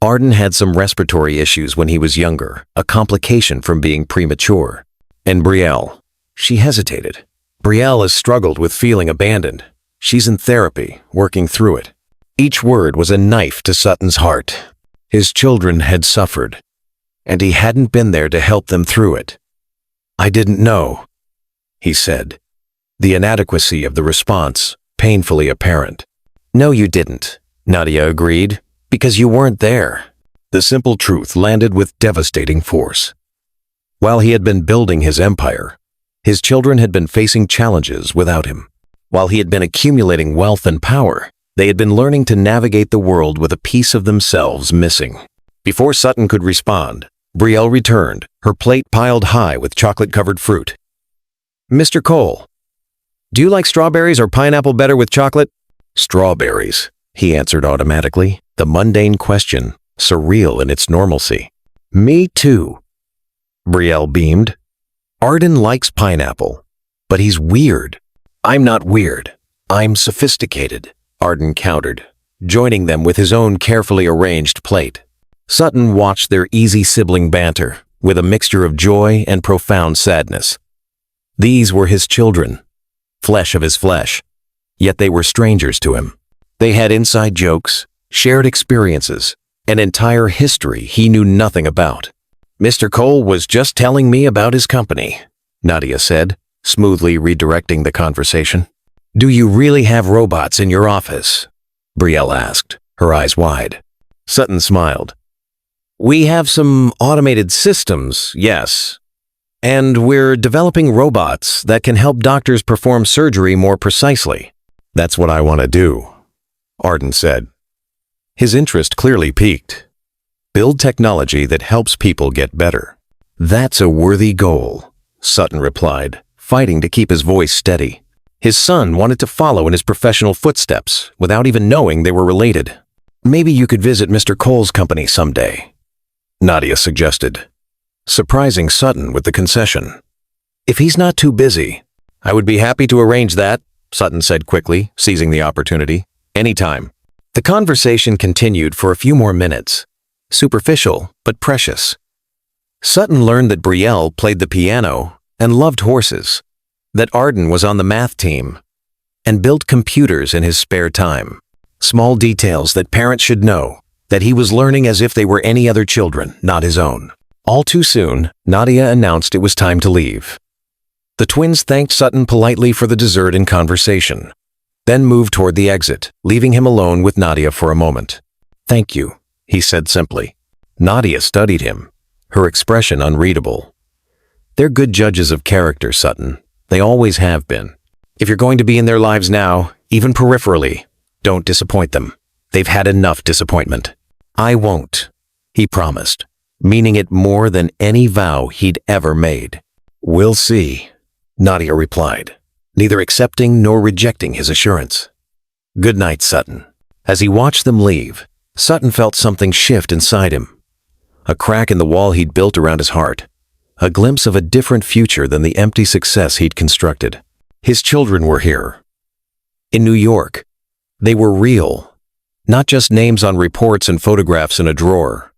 Arden had some respiratory issues when he was younger, a complication from being premature. And Brielle. She hesitated. Brielle has struggled with feeling abandoned. She's in therapy, working through it. Each word was a knife to Sutton's heart. His children had suffered, and he hadn't been there to help them through it. I didn't know, he said, the inadequacy of the response painfully apparent. No, you didn't, Nadia agreed. Because you weren't there. The simple truth landed with devastating force. While he had been building his empire, his children had been facing challenges without him. While he had been accumulating wealth and power, they had been learning to navigate the world with a piece of themselves missing. Before Sutton could respond, Brielle returned, her plate piled high with chocolate-covered fruit. "Mr. Cole, do you like strawberries or pineapple better with chocolate?" "Strawberries," he answered automatically, the mundane question, surreal in its normalcy. "Me too." Brielle beamed. "Arden likes pineapple, but he's weird." "I'm not weird. I'm sophisticated," Arden countered, joining them with his own carefully arranged plate. Sutton watched their easy sibling banter, with a mixture of joy and profound sadness. These were his children, flesh of his flesh, yet they were strangers to him. They had inside jokes, shared experiences, an entire history he knew nothing about. "Mr. Cole was just telling me about his company," Nadia said, smoothly redirecting the conversation. "Do you really have robots in your office?" Brielle asked, her eyes wide. Sutton smiled. "We have some automated systems, yes. And we're developing robots that can help doctors perform surgery more precisely." "That's what I want to do," Arden said. His interest clearly piqued. Build technology that helps people get better. "That's a worthy goal," Sutton replied, fighting to keep his voice steady. His son wanted to follow in his professional footsteps without even knowing they were related. "Maybe you could visit Mr. Cole's company someday," Nadia suggested, surprising Sutton with the concession. "If he's not too busy, I would be happy to arrange that," Sutton said quickly, seizing the opportunity. "Anytime." The conversation continued for a few more minutes, superficial but precious. Sutton learned that Brielle played the piano and loved horses, that Arden was on the math team, and built computers in his spare time. Small details that parents should know, that he was learning as if they were any other children, not his own. All too soon, Nadia announced it was time to leave. The twins thanked Sutton politely for the dessert and conversation, then moved toward the exit, leaving him alone with Nadia for a moment. "Thank you," he said simply. Nadia studied him, her expression unreadable. "They're good judges of character, Sutton. They always have been. If you're going to be in their lives now, even peripherally, don't disappoint them. They've had enough disappointment." "I won't," he promised, meaning it more than any vow he'd ever made. "We'll see," Nadia replied, neither accepting nor rejecting his assurance. "Good night, Sutton." As he watched them leave, Sutton felt something shift inside him. A crack in the wall he'd built around his heart. A glimpse of a different future than the empty success he'd constructed. His children were here. In New York. They were real. Not just names on reports and photographs in a drawer.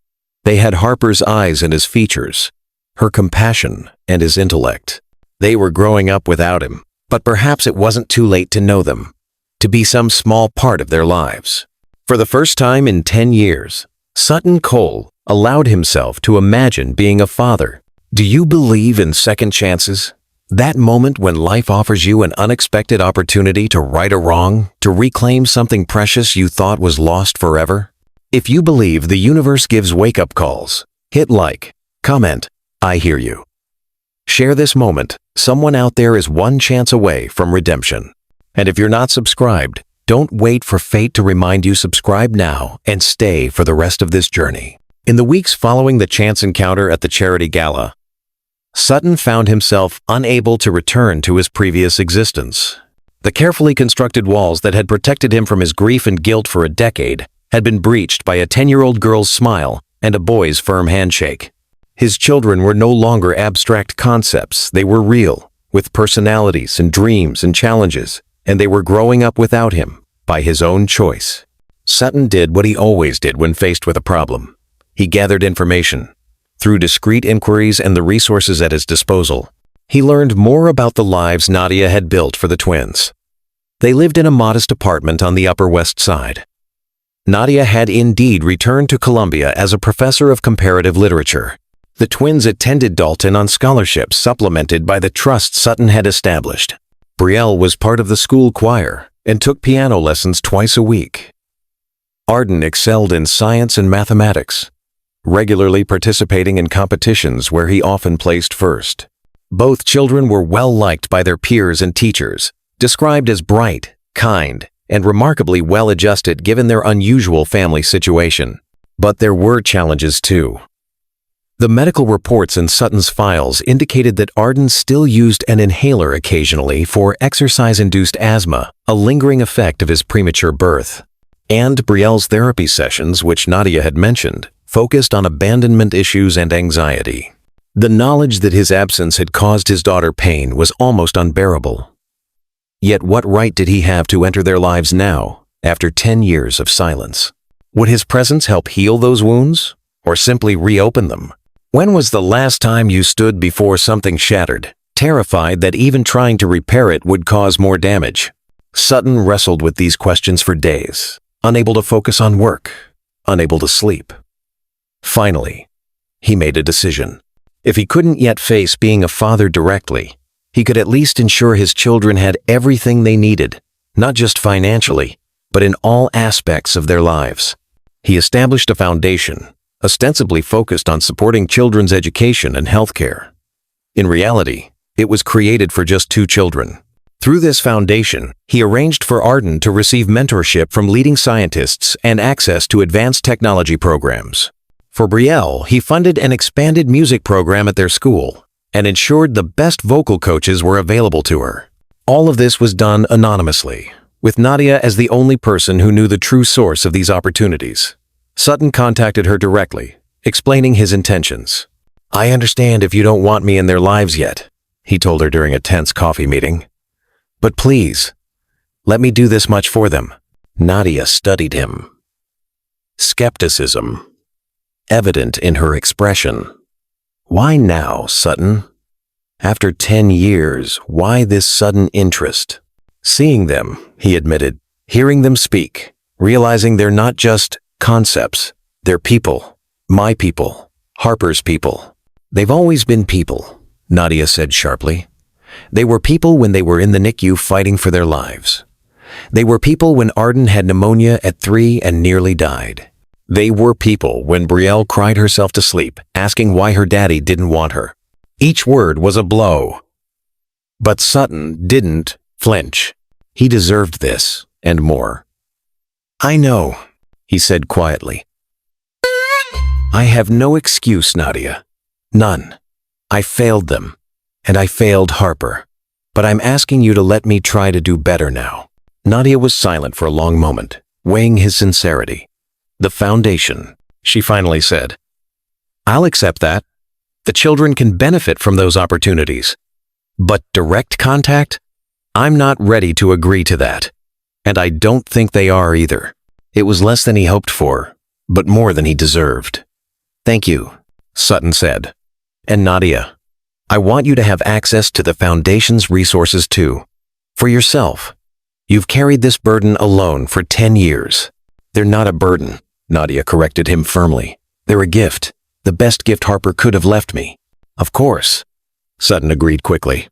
They had Harper's eyes and his features, her compassion and his intellect. They were growing up without him, but perhaps it wasn't too late to know them, to be some small part of their lives. For the first time in 10 years, Sutton Cole allowed himself to imagine being a father. Do you believe in second chances? That moment when life offers you an unexpected opportunity to right a wrong, to reclaim something precious you thought was lost forever? If you believe the universe gives wake-up calls, hit like, comment, I hear you. Share this moment. Someone out there is one chance away from redemption. And if you're not subscribed, don't wait for fate to remind you. Subscribe now and stay for the rest of this journey. In the weeks following the chance encounter at the charity gala, Sutton found himself unable to return to his previous existence. The carefully constructed walls that had protected him from his grief and guilt for a decade had been breached by a 10-year-old girl's smile and a boy's firm handshake. His children were no longer abstract concepts. They were real, with personalities and dreams and challenges, and they were growing up without him, by his own choice. Sutton did what he always did when faced with a problem. He gathered information. Through discreet inquiries and the resources at his disposal, he learned more about the lives Nadia had built for the twins. They lived in a modest apartment on the Upper West Side. Nadia had indeed returned to Columbia as a professor of comparative literature. The twins attended Dalton on scholarships supplemented by the trust Sutton had established. Brielle was part of the school choir and took piano lessons twice a week. Arden excelled in science and mathematics, regularly participating in competitions where he often placed first. Both children were well liked by their peers and teachers, described as bright, kind, and remarkably well-adjusted given their unusual family situation. But there were challenges too. The medical reports in Sutton's files indicated that Arden still used an inhaler occasionally for exercise-induced asthma, a lingering effect of his premature birth. And Brielle's therapy sessions, which Nadia had mentioned, focused on abandonment issues and anxiety. The knowledge that his absence had caused his daughter pain was almost unbearable. Yet what right did he have to enter their lives now, after 10 years of silence? Would his presence help heal those wounds, or simply reopen them? When was the last time you stood before something shattered, terrified that even trying to repair it would cause more damage? Sutton wrestled with these questions for days, unable to focus on work, unable to sleep. Finally, he made a decision. If he couldn't yet face being a father directly, he could at least ensure his children had everything they needed, not just financially, but in all aspects of their lives. He established a foundation, ostensibly focused on supporting children's education and healthcare. In reality, it was created for just 2 children. Through this foundation, he arranged for Arden to receive mentorship from leading scientists and access to advanced technology programs. For Brielle, he funded an expanded music program at their school and ensured the best vocal coaches were available to her. All of this was done anonymously, with Nadia as the only person who knew the true source of these opportunities. Sutton contacted her directly, explaining his intentions. "I understand if you don't want me in their lives yet," he told her during a tense coffee meeting. "But please, let me do this much for them." Nadia studied him. Skepticism evident in her expression. "Why now, Sutton? After 10 years, why this sudden interest?" "Seeing them," he admitted, "hearing them speak, realizing they're not just concepts, they're people. My people, Harper's people." "They've always been people," Nadia said sharply. "They were people when they were in the NICU fighting for their lives. They were people when Arden had pneumonia at 3 and nearly died. They were people when Brielle cried herself to sleep, asking why her daddy didn't want her." Each word was a blow. But Sutton didn't flinch. He deserved this, and more. "I know," he said quietly. "I have no excuse, Nadia. None. I failed them, and I failed Harper. But I'm asking you to let me try to do better now." Nadia was silent for a long moment, weighing his sincerity. "The foundation," she finally said. "I'll accept that. The children can benefit from those opportunities. But direct contact? I'm not ready to agree to that. And I don't think they are either." It was less than he hoped for, but more than he deserved. "Thank you," Sutton said. "And Nadia, I want you to have access to the Foundation's resources too. For yourself. You've carried this burden alone for 10 years. They're not a burden," Nadia corrected him firmly. "They're a gift, the best gift Harper could have left me." "Of course," Sutton agreed quickly.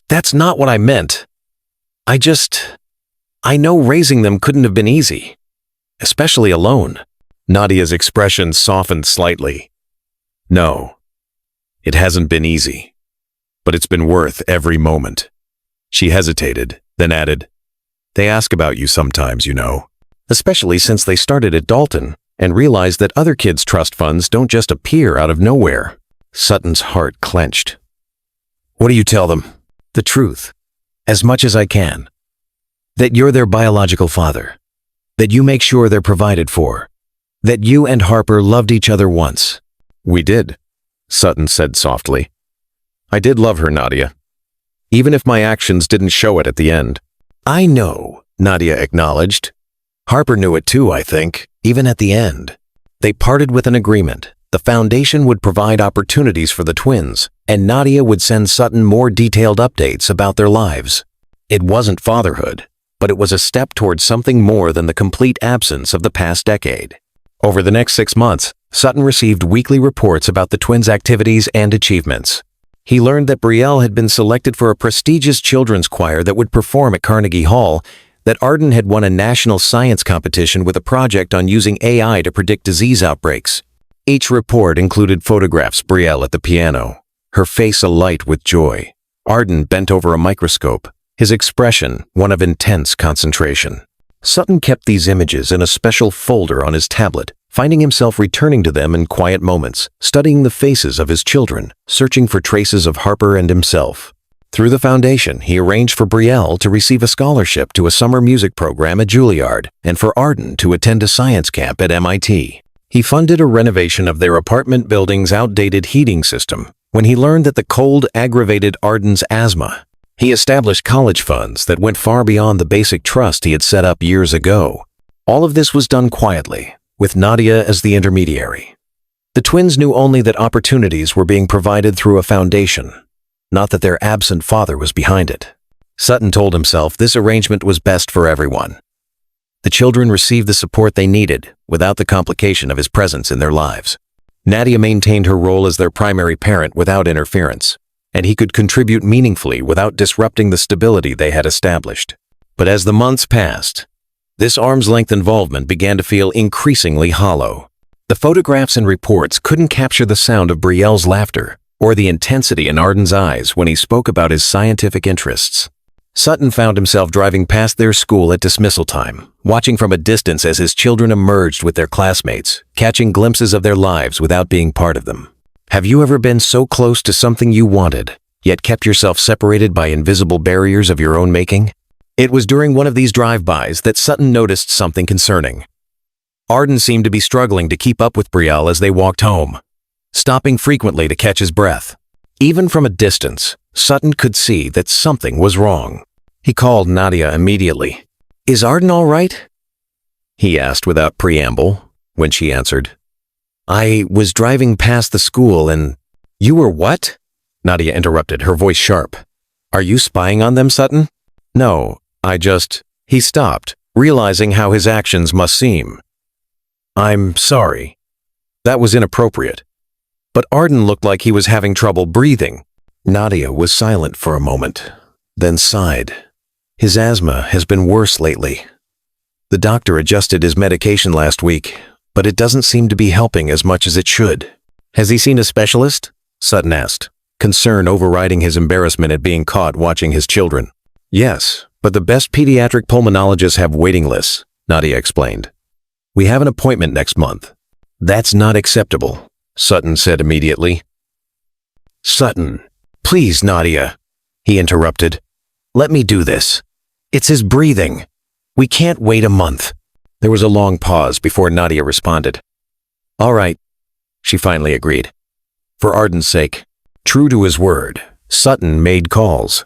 "That's not what I meant. I know raising them couldn't have been easy, especially alone." Nadia's expression softened slightly. "No, it hasn't been easy, but it's been worth every moment." She hesitated, then added, "They ask about you sometimes, you know. Especially since they started at Dalton and realized that other kids' trust funds don't just appear out of nowhere." Sutton's heart clenched. "What do you tell them?" "The truth, as much as I can. That you're their biological father. That you make sure they're provided for. That you and Harper loved each other once." "We did," Sutton said softly. "I did love her, Nadia. Even if my actions didn't show it at the end." "I know," Nadia acknowledged. "Harper knew it too, I think, even at the end. They parted with an agreement. The Foundation would provide opportunities for the twins, and Nadia would send Sutton more detailed updates about their lives. It wasn't fatherhood, but it was a step towards something more than the complete absence of the past decade. Over the next 6 months, Sutton received weekly reports about the twins' activities and achievements. He learned that Brielle had been selected for a prestigious children's choir that would perform at Carnegie Hall, that Arden had won a national science competition with a project on using AI to predict disease outbreaks. Each report included photographs of Brielle at the piano, her face alight with joy. Arden bent over a microscope, his expression one of intense concentration. Sutton kept these images in a special folder on his tablet, finding himself returning to them in quiet moments, studying the faces of his children, searching for traces of Harper and himself. Through the foundation, he arranged for Brielle to receive a scholarship to a summer music program at Juilliard and for Arden to attend a science camp at MIT. He funded a renovation of their apartment building's outdated heating system when he learned that the cold aggravated Arden's asthma. He established college funds that went far beyond the basic trust he had set up years ago. All of this was done quietly, with Nadia as the intermediary. The twins knew only that opportunities were being provided through a foundation, not that their absent father was behind it. Sutton told himself this arrangement was best for everyone. The children received the support they needed without the complication of his presence in their lives. Nadia maintained her role as their primary parent without interference, and he could contribute meaningfully without disrupting the stability they had established. But as the months passed, this arm's-length involvement began to feel increasingly hollow. The photographs and reports couldn't capture the sound of Brielle's laughter or the intensity in Arden's eyes when he spoke about his scientific interests. Sutton found himself driving past their school at dismissal time, watching from a distance as his children emerged with their classmates, catching glimpses of their lives without being part of them. Have you ever been so close to something you wanted, yet kept yourself separated by invisible barriers of your own making? It was during one of these drive-bys that Sutton noticed something concerning. Arden seemed to be struggling to keep up with Brielle as they walked home, stopping frequently to catch his breath. Even from a distance, Sutton could see that something was wrong. He called Nadia immediately. "Is Arden all right?" he asked without preamble, when she answered, "I was driving past the school and—" "You were what?" Nadia interrupted, her voice sharp. "Are you spying on them, Sutton?" "No, I just—" He stopped, realizing how his actions must seem. "I'm sorry. That was inappropriate." But Arden looked like he was having trouble breathing. Nadia was silent for a moment, then sighed. "His asthma has been worse lately. The doctor adjusted his medication last week, but it doesn't seem to be helping as much as it should." "Has he seen a specialist?" Sutton asked, concern overriding his embarrassment at being caught watching his children. "Yes, but the best pediatric pulmonologists have waiting lists," Nadia explained. "We have an appointment next month." "That's not acceptable," Sutton said immediately. "Sutton, please, Nadia," he interrupted. "Let me do this. It's his breathing. We can't wait a month." There was a long pause before Nadia responded. "All right," she finally agreed. For Arden's sake, true to his word, Sutton made calls.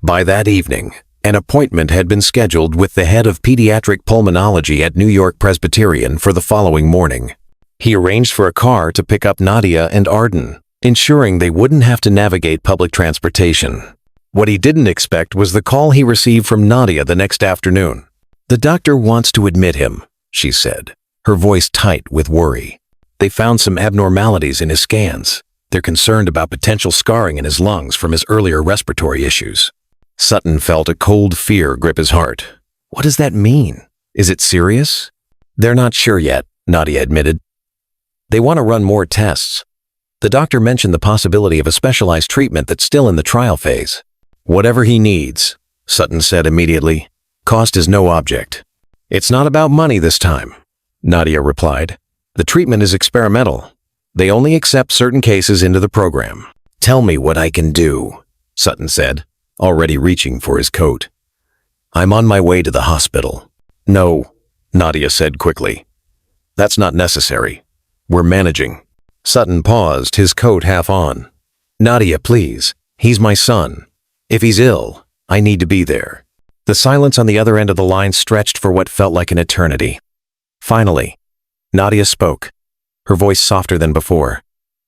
By that evening, an appointment had been scheduled with the head of pediatric pulmonology at New York Presbyterian for the following morning. He arranged for a car to pick up Nadia and Arden, ensuring they wouldn't have to navigate public transportation. What he didn't expect was the call he received from Nadia the next afternoon. "The doctor wants to admit him," she said, her voice tight with worry. "They found some abnormalities in his scans. They're concerned about potential scarring in his lungs from his earlier respiratory issues." Sutton felt a cold fear grip his heart. What does that mean? Is it serious? "They're not sure yet," Nadia admitted. "They want to run more tests. The doctor mentioned the possibility of a specialized treatment that's still in the trial phase." "Whatever he needs," Sutton said immediately. "Cost is no object." "It's not about money this time," Nadia replied. "The treatment is experimental. They only accept certain cases into the program." "Tell me what I can do," Sutton said, already reaching for his coat. "I'm on my way to the hospital." "No," Nadia said quickly. "That's not necessary. We're managing." Sutton paused, his coat half on. "Nadia, please. He's my son. If he's ill, I need to be there." The silence on the other end of the line stretched for what felt like an eternity. Finally, Nadia spoke, her voice softer than before.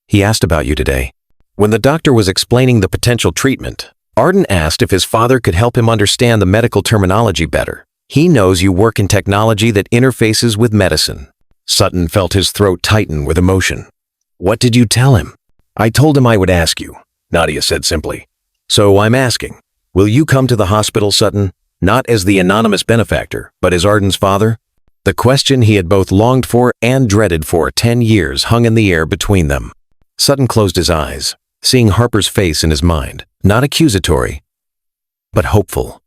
"He asked about you today." When the doctor was explaining the potential treatment, Arden asked if his father could help him understand the medical terminology better. "He knows you work in technology that interfaces with medicine." Sutton felt his throat tighten with emotion. "What did you tell him?" "I told him I would ask you," Nadia said simply. "So I'm asking, will you come to the hospital, Sutton? not as the anonymous benefactor, but as Arden's father? The question he had both longed for and dreaded for 10 years hung in the air between them. Sutton closed his eyes, seeing Harper's face in his mind, not accusatory, but hopeful,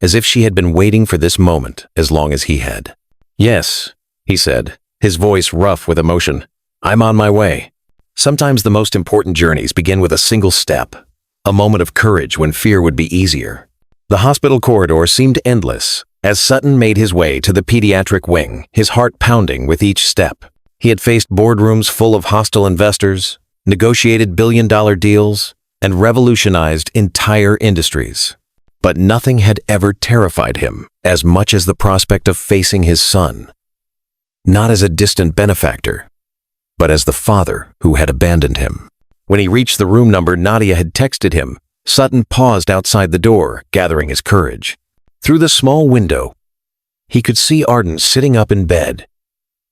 as if she had been waiting for this moment as long as he had. "Yes," he said, his voice rough with emotion. "I'm on my way." Sometimes the most important journeys begin with a single step, a moment of courage when fear would be easier. The hospital corridor seemed endless as Sutton made his way to the pediatric wing, his heart pounding with each step. He had faced boardrooms full of hostile investors, negotiated billion-dollar deals, and revolutionized entire industries. But nothing had ever terrified him as much as the prospect of facing his son. Not as a distant benefactor, but as the father who had abandoned him. When he reached the room number Nadia had texted him, Sutton paused outside the door, gathering his courage. Through the small window, he could see Arden sitting up in bed,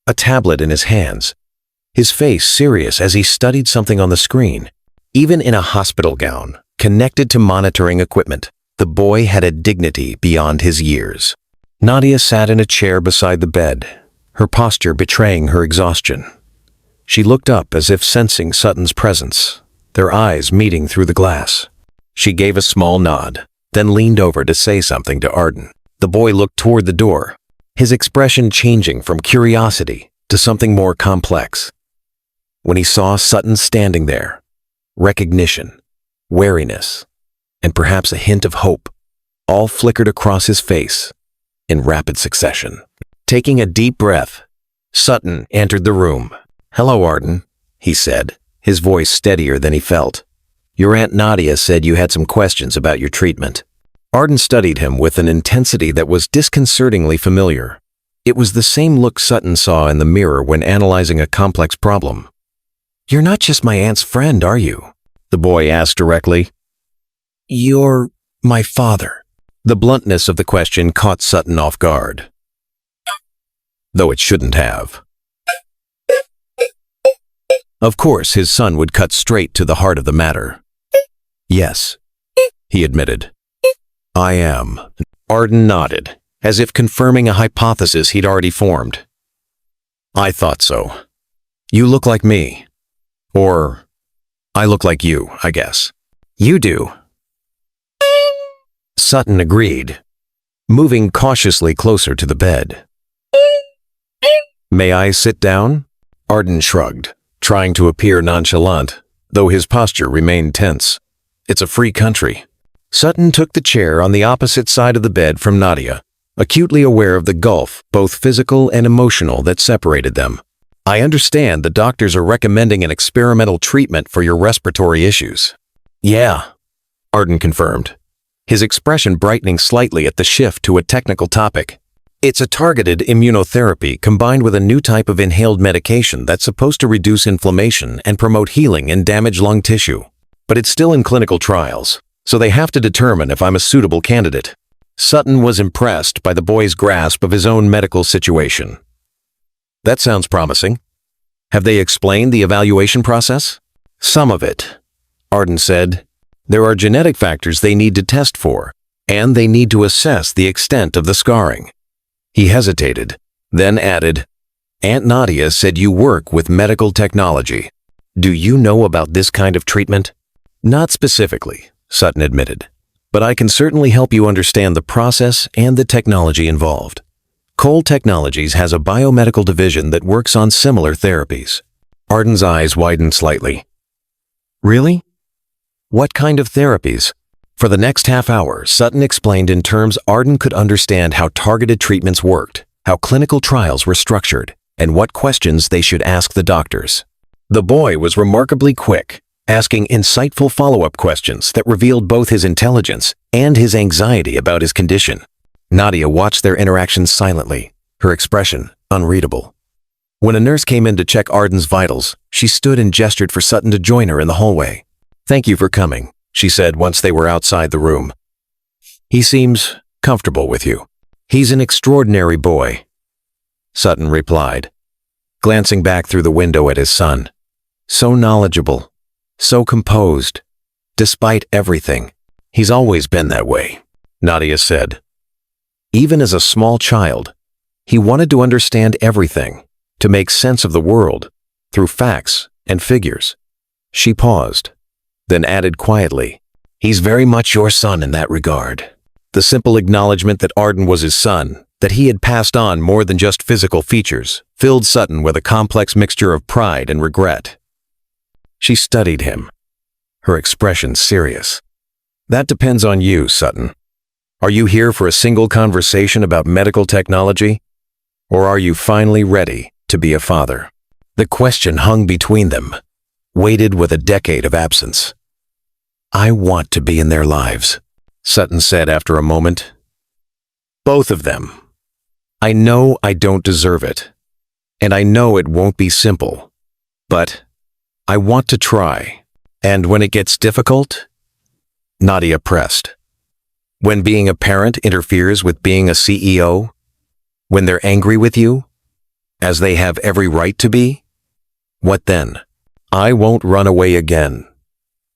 a tablet in his hands, his face serious as he studied something on the screen. Even in a hospital gown, connected to monitoring equipment, the boy had a dignity beyond his years. Nadia sat in a chair beside the bed, her posture betraying her exhaustion. She looked up as if sensing Sutton's presence, their eyes meeting through the glass. She gave a small nod, then leaned over to say something to Arden. The boy looked toward the door, his expression changing from curiosity to something more complex. When he saw Sutton standing there, recognition, wariness, and perhaps a hint of hope all flickered across his face in rapid succession. Taking a deep breath, Sutton entered the room. "Hello, Arden," he said, his voice steadier than he felt. "Your Aunt Nadia said you had some questions about your treatment." Arden studied him with an intensity that was disconcertingly familiar. It was the same look Sutton saw in the mirror when analyzing a complex problem. "You're not just my aunt's friend, are you?" the boy asked directly. "You're my father." The bluntness of the question caught Sutton off guard, though it shouldn't have. Of course, his son would cut straight to the heart of the matter. "Yes," he admitted. "I am." Arden nodded, as if confirming a hypothesis he'd already formed. "I thought so. You look like me. Or, I look like you, I guess." "You do." Sutton agreed, moving cautiously closer to the bed. "May I sit down?" Arden shrugged, trying to appear nonchalant, though his posture remained tense. "It's a free country." Sutton took the chair on the opposite side of the bed from Nadia, acutely aware of the gulf, both physical and emotional, that separated them. "I understand the doctors are recommending an experimental treatment for your respiratory issues." "Yeah," Arden confirmed, his expression brightening slightly at the shift to a technical topic. "It's a targeted immunotherapy combined with a new type of inhaled medication that's supposed to reduce inflammation and promote healing in damaged lung tissue. But it's still in clinical trials, so they have to determine if I'm a suitable candidate." Sutton was impressed by the boy's grasp of his own medical situation. "That sounds promising. Have they explained the evaluation process?" "Some of it," Arden said. "There are genetic factors they need to test for, and they need to assess the extent of the scarring." He hesitated, then added, "Aunt Nadia said you work with medical technology. Do you know about this kind of treatment?" "Not specifically," Sutton admitted, "but I can certainly help you understand the process and the technology involved. Cole Technologies has a biomedical division that works on similar therapies." Arden's eyes widened slightly. "Really? What kind of therapies?" For the next half hour, Sutton explained in terms Arden could understand how targeted treatments worked, how clinical trials were structured, and what questions they should ask the doctors. The boy was remarkably quick, asking insightful follow-up questions that revealed both his intelligence and his anxiety about his condition. Nadia watched their interactions silently, her expression unreadable. When a nurse came in to check Arden's vitals, she stood and gestured for Sutton to join her in the hallway. "Thank you for coming," she said once they were outside the room. "He seems comfortable with you." "He's an extraordinary boy," Sutton replied, glancing back through the window at his son. "So knowledgeable, so composed, despite everything." "He's always been that way," Nadia said, Even as a small child, he wanted to understand everything, to make sense of the world, through facts and figures. She paused, then added quietly, "He's very much your son in that regard." The simple acknowledgement that Arden was his son, that he had passed on more than just physical features, filled Sutton with a complex mixture of pride and regret. She studied him, her expression serious. "That depends on you, Sutton. Are you here for a single conversation about medical technology? Or are you finally ready to be a father?" The question hung between them, weighted with a decade of absence. "I want to be in their lives," Sutton said after a moment. "Both of them. I know I don't deserve it, and I know it won't be simple, but I want to try. And when it gets difficult," Nadia pressed, "when being a parent interferes with being a CEO, when they're angry with you, as they have every right to be, what then?" "I won't run away again,"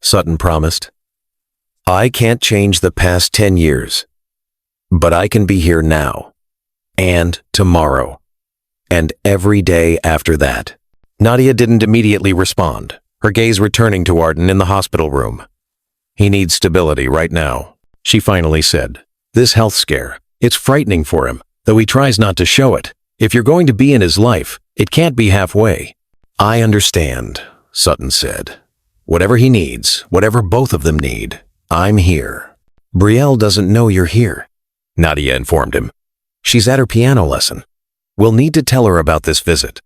Sutton promised. "I can't change the past 10 years, but I can be here now, and tomorrow, and every day after that." Nadia didn't immediately respond, her gaze returning to Arden in the hospital room. "He needs stability right now," she finally said. "This health scare, it's frightening for him, though he tries not to show it. If you're going to be in his life, it can't be halfway." "I understand," Sutton said. "Whatever he needs, whatever both of them need, I'm here." "Brielle doesn't know you're here," Nadia informed him. "She's at her piano lesson. We'll need to tell her about this visit,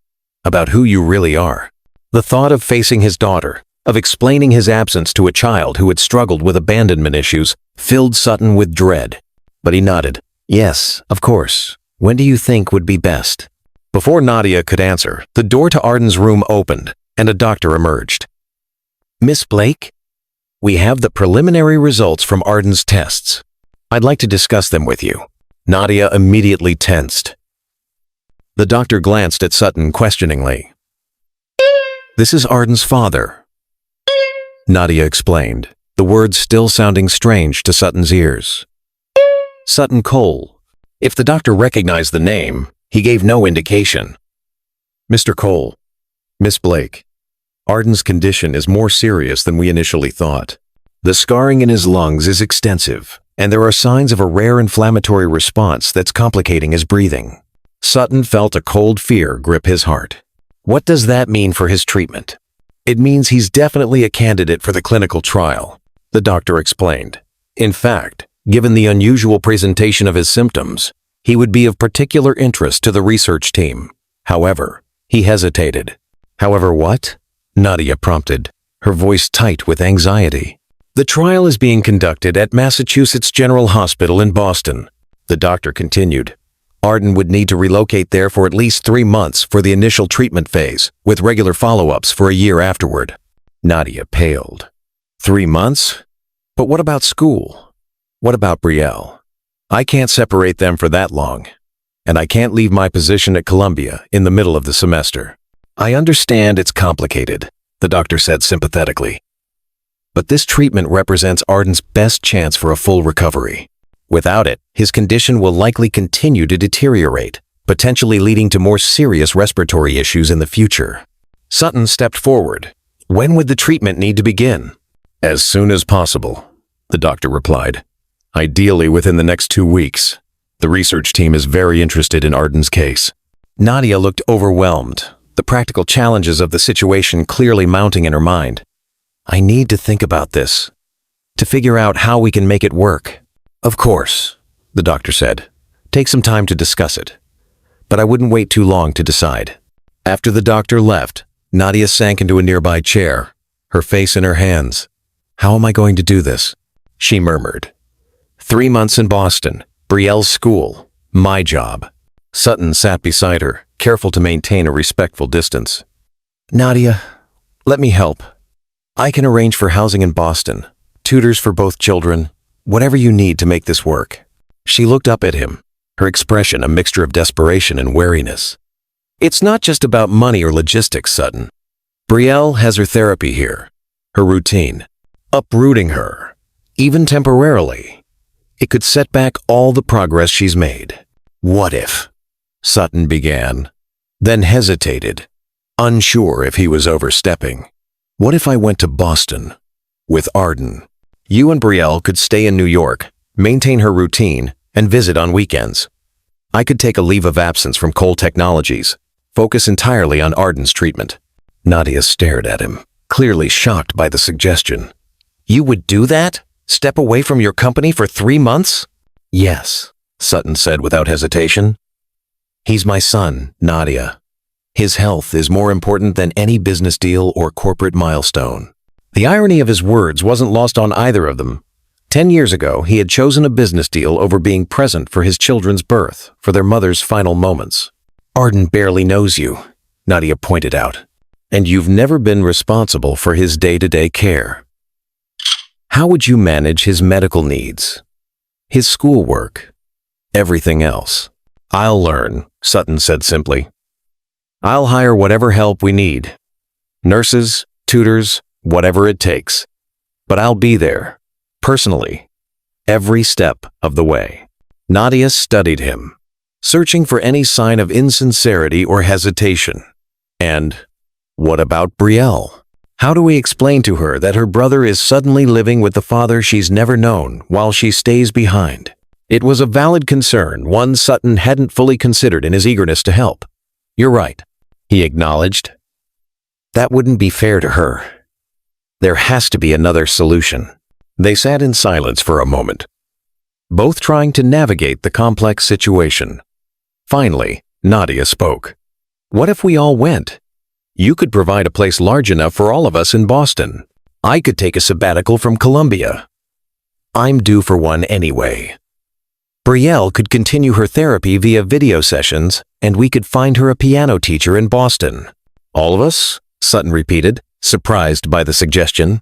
about who you really are." The thought of facing his daughter, of explaining his absence to a child who had struggled with abandonment issues, filled Sutton with dread. But he nodded. "Yes, of course. When do you think would be best?" Before Nadia could answer, the door to Arden's room opened, and a doctor emerged. "Miss Blake, we have the preliminary results from Arden's tests. I'd like to discuss them with you." Nadia immediately tensed. The doctor glanced at Sutton questioningly. "This is Arden's father," Nadia explained, the words still sounding strange to Sutton's ears. "Sutton Cole." If the doctor recognized the name, he gave no indication. "Mr. Cole, Miss Blake, Arden's condition is more serious than we initially thought. The scarring in his lungs is extensive, and there are signs of a rare inflammatory response that's complicating his breathing." Sutton felt a cold fear grip his heart. What does that mean for his treatment? "It means he's definitely a candidate for the clinical trial," the doctor explained. "In fact, given the unusual presentation of his symptoms, he would be of particular interest to the research team." However, he hesitated. "However what?" Nadia prompted, her voice tight with anxiety. "The trial is being conducted at Massachusetts General Hospital in Boston," the doctor continued. "Arden would need to relocate there for at least 3 months for the initial treatment phase, with regular follow-ups for a year afterward." Nadia paled. 3 months? But what about school? What about Brielle? "I can't separate them for that long, and I can't leave my position at Columbia in the middle of the semester." "I understand it's complicated," the doctor said sympathetically. "But this treatment represents Arden's best chance for a full recovery. Without it, his condition will likely continue to deteriorate, potentially leading to more serious respiratory issues in the future." Sutton stepped forward. "When would the treatment need to begin?" "As soon as possible," the doctor replied. "Ideally within the next 2 weeks. The research team is very interested in Arden's case." Nadia looked overwhelmed, the practical challenges of the situation clearly mounting in her mind. "I need to think about this, to figure out how we can make it work." "Of course," the doctor said. "Take some time to discuss it. But I wouldn't wait too long to decide." After the doctor left, Nadia sank into a nearby chair, her face in her hands. "How am I going to do this?" she murmured. 3 months in Boston, Brielle's school, my job. Sutton sat beside her, careful to maintain a respectful distance. "Nadia, let me help. I can arrange for housing in Boston, tutors for both children, whatever you need to make this work." She looked up at him, her expression a mixture of desperation and wariness. "It's not just about money or logistics, Sutton. Brielle has her therapy here, her routine. Uprooting her, even temporarily, It could set back all the progress she's made. What if? Sutton began, then hesitated, unsure if he was overstepping. What if I went to Boston? With Arden. You and Brielle could stay in New York, maintain her routine, and visit on weekends. I could take a leave of absence from Cole Technologies, focus entirely on Arden's treatment. Nadia stared at him, clearly shocked by the suggestion. You would do that? Step away from your company for 3 months? Yes, Sutton said without hesitation. He's my son, Nadia. His health is more important than any business deal or corporate milestone. The irony of his words wasn't lost on either of them. 10 years ago, he had chosen a business deal over being present for his children's birth, for their mother's final moments. Arden barely knows you, Nadia pointed out, and you've never been responsible for his day-to-day care. How would you manage his medical needs, his schoolwork, everything else? I'll learn, Sutton said simply. I'll hire whatever help we need. Nurses, tutors, whatever it takes. But I'll be there, personally, every step of the way. Nadia studied him, searching for any sign of insincerity or hesitation. And what about Brielle? How do we explain to her that her brother is suddenly living with the father she's never known while she stays behind? It was a valid concern, one Sutton hadn't fully considered in his eagerness to help. You're right, he acknowledged. That wouldn't be fair to her. There has to be another solution. They sat in silence for a moment, both trying to navigate the complex situation. Finally, Nadia spoke. What if we all went? You could provide a place large enough for all of us in Boston. I could take a sabbatical from Columbia. I'm due for one anyway. Brielle could continue her therapy via video sessions, and we could find her a piano teacher in Boston. All of us? Sutton repeated, surprised by the suggestion.